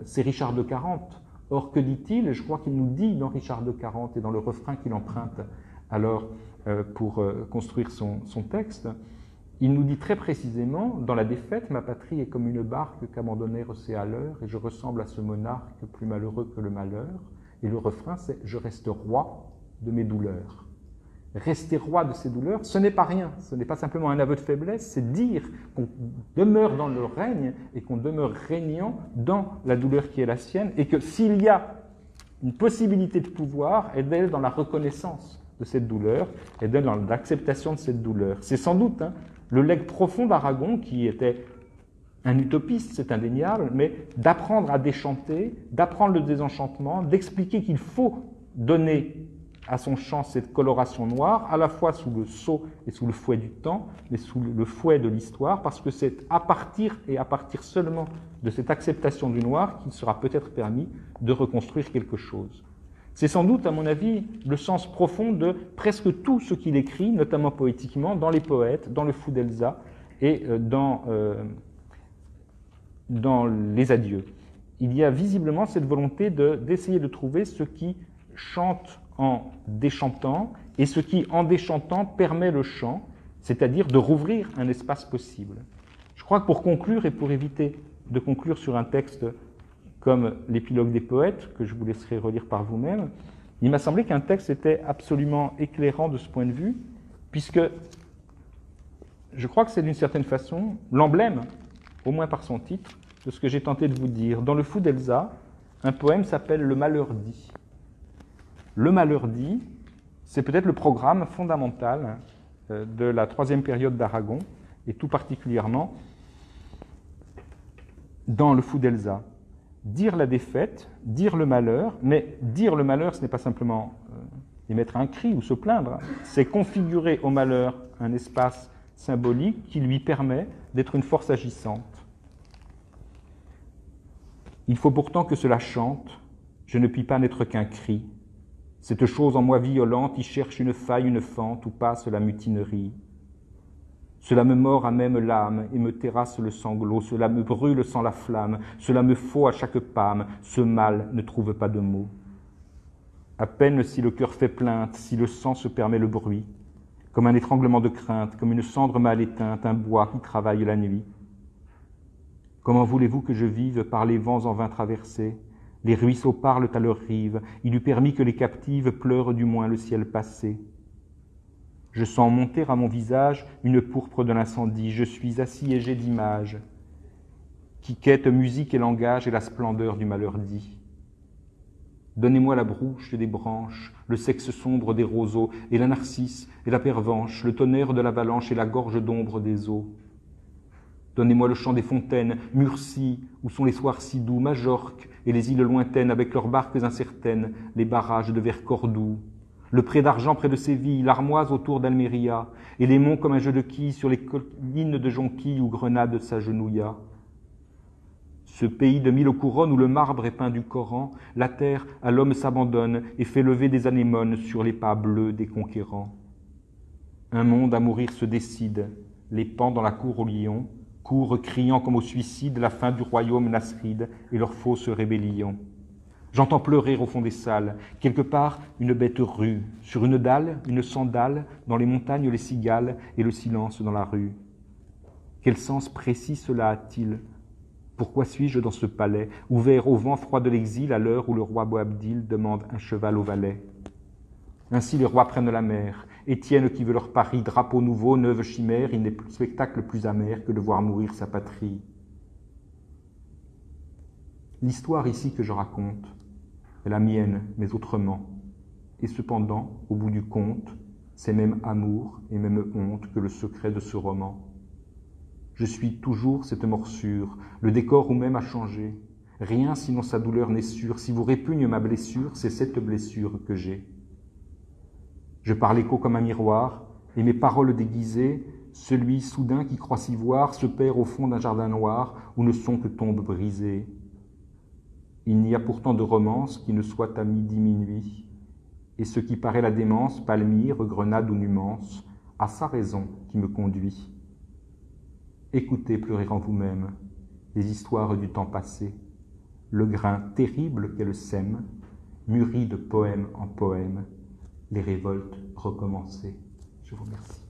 c'est Richard de Quarante. Or, que dit-il? Je crois qu'il nous dit dans Richard de Quarante et dans le refrain qu'il emprunte alors pour construire son texte, il nous dit très précisément, dans la défaite, ma patrie est comme une barque qu'abandonnèrent ses haleurs, et je ressemble à ce monarque plus malheureux que le malheur. Et le refrain, c'est « Je reste roi de mes douleurs ». Rester roi de ses douleurs, ce n'est pas rien, ce n'est pas simplement un aveu de faiblesse, c'est dire qu'on demeure dans le règne et qu'on demeure régnant dans la douleur qui est la sienne, et que s'il y a une possibilité de pouvoir, elle est dans la reconnaissance de cette douleur, elle est dans l'acceptation de cette douleur. C'est sans doute le legs profond d'Aragon, qui était un utopiste, c'est indéniable, mais d'apprendre à déchanter, d'apprendre le désenchantement, d'expliquer qu'il faut donner à son chant cette coloration noire, à la fois sous le sceau et sous le fouet du temps, mais sous le fouet de l'histoire, parce que c'est à partir seulement de cette acceptation du noir qu'il sera peut-être permis de reconstruire quelque chose. C'est sans doute, à mon avis, le sens profond de presque tout ce qu'il écrit, notamment poétiquement, dans les poètes, dans le Fou d'Elsa et dans les adieux. Il y a visiblement cette volonté d'essayer de trouver ce qui chante en déchantant, et ce qui, en déchantant, permet le chant, c'est-à-dire de rouvrir un espace possible. Je crois que pour conclure, et pour éviter de conclure sur un texte comme l'épilogue des poètes, que je vous laisserai relire par vous-même, il m'a semblé qu'un texte était absolument éclairant de ce point de vue, puisque je crois que c'est d'une certaine façon l'emblème, au moins par son titre, de ce que j'ai tenté de vous dire. Dans le Fou d'Elsa, un poème s'appelle « Le malheur dit ». Le malheur dit, c'est peut-être le programme fondamental de la troisième période d'Aragon, et tout particulièrement dans le Fou d'Elsa. Dire la défaite, dire le malheur, mais dire le malheur, ce n'est pas simplement émettre un cri ou se plaindre, c'est configurer au malheur un espace symbolique qui lui permet d'être une force agissante. Il faut pourtant que cela chante, je ne puis pas n'être qu'un cri. Cette chose en moi violente y cherche une faille, une fente où passe la mutinerie. Cela me mord à même l'âme et me terrasse le sanglot, cela me brûle sans la flamme, cela me faux à chaque pâme, ce mal ne trouve pas de mots. À peine si le cœur fait plainte, si le sang se permet le bruit, comme un étranglement de crainte, comme une cendre mal éteinte, un bois qui travaille la nuit. Comment voulez-vous que je vive par les vents en vain traversés? Les ruisseaux parlent à leurs rives, il eût permis que les captives pleurent du moins le ciel passé. Je sens monter à mon visage une pourpre de l'incendie, je suis assiégé d'images qui quêtent musique et langage et la splendeur du malheur dit. Donnez-moi la brouche des branches, le sexe sombre des roseaux, et la narcisse et la pervenche, le tonnerre de l'avalanche et la gorge d'ombre des eaux. Donnez-moi le chant des fontaines, Murcie, où sont les soirs si doux, Majorque et les îles lointaines avec leurs barques incertaines, les barrages de vers Cordoue, le pré d'argent près de Séville, l'armoise autour d'Almeria, et les monts comme un jeu de quilles sur les collines de Jonquille où Grenade s'agenouilla. Ce pays de mille couronnes où le marbre est peint du Coran, la terre à l'homme s'abandonne et fait lever des anémones sur les pas bleus des conquérants. Un monde à mourir se décide, les pans dans la cour au lion, courent criant comme au suicide la fin du royaume nasride et leur fausse rébellion. J'entends pleurer au fond des salles, quelque part une bête rue, sur une dalle, une sandale, dans les montagnes les cigales et le silence dans la rue. Quel sens précis cela a-t-il? Pourquoi suis-je dans ce palais, ouvert au vent froid de l'exil à l'heure où le roi Boabdil demande un cheval au valet? Ainsi les rois prennent la mer, Étienne qui veut leur Paris, drapeau nouveau, neuve chimère, il n'est plus spectacle plus amer que de voir mourir sa patrie. L'histoire ici que je raconte est la mienne, mais autrement. Et cependant, au bout du compte, c'est même amour et même honte que le secret de ce roman. Je suis toujours cette morsure, le décor ou même a changé. Rien sinon sa douleur n'est sûr. Si vous répugne ma blessure, c'est cette blessure que j'ai. Je parle écho comme un miroir, et mes paroles déguisées, celui soudain qui croit s'y voir, se perd au fond d'un jardin noir où ne sont que tombes brisées. Il n'y a pourtant de romance qui ne soit à midi-minuit, et ce qui paraît la démence, Palmyre, Grenade ou Numance, a sa raison qui me conduit. Écoutez pleurer en vous-même les histoires du temps passé, le grain terrible qu'elles sèment, mûri de poème en poème, les révoltes recommencées. Je vous remercie.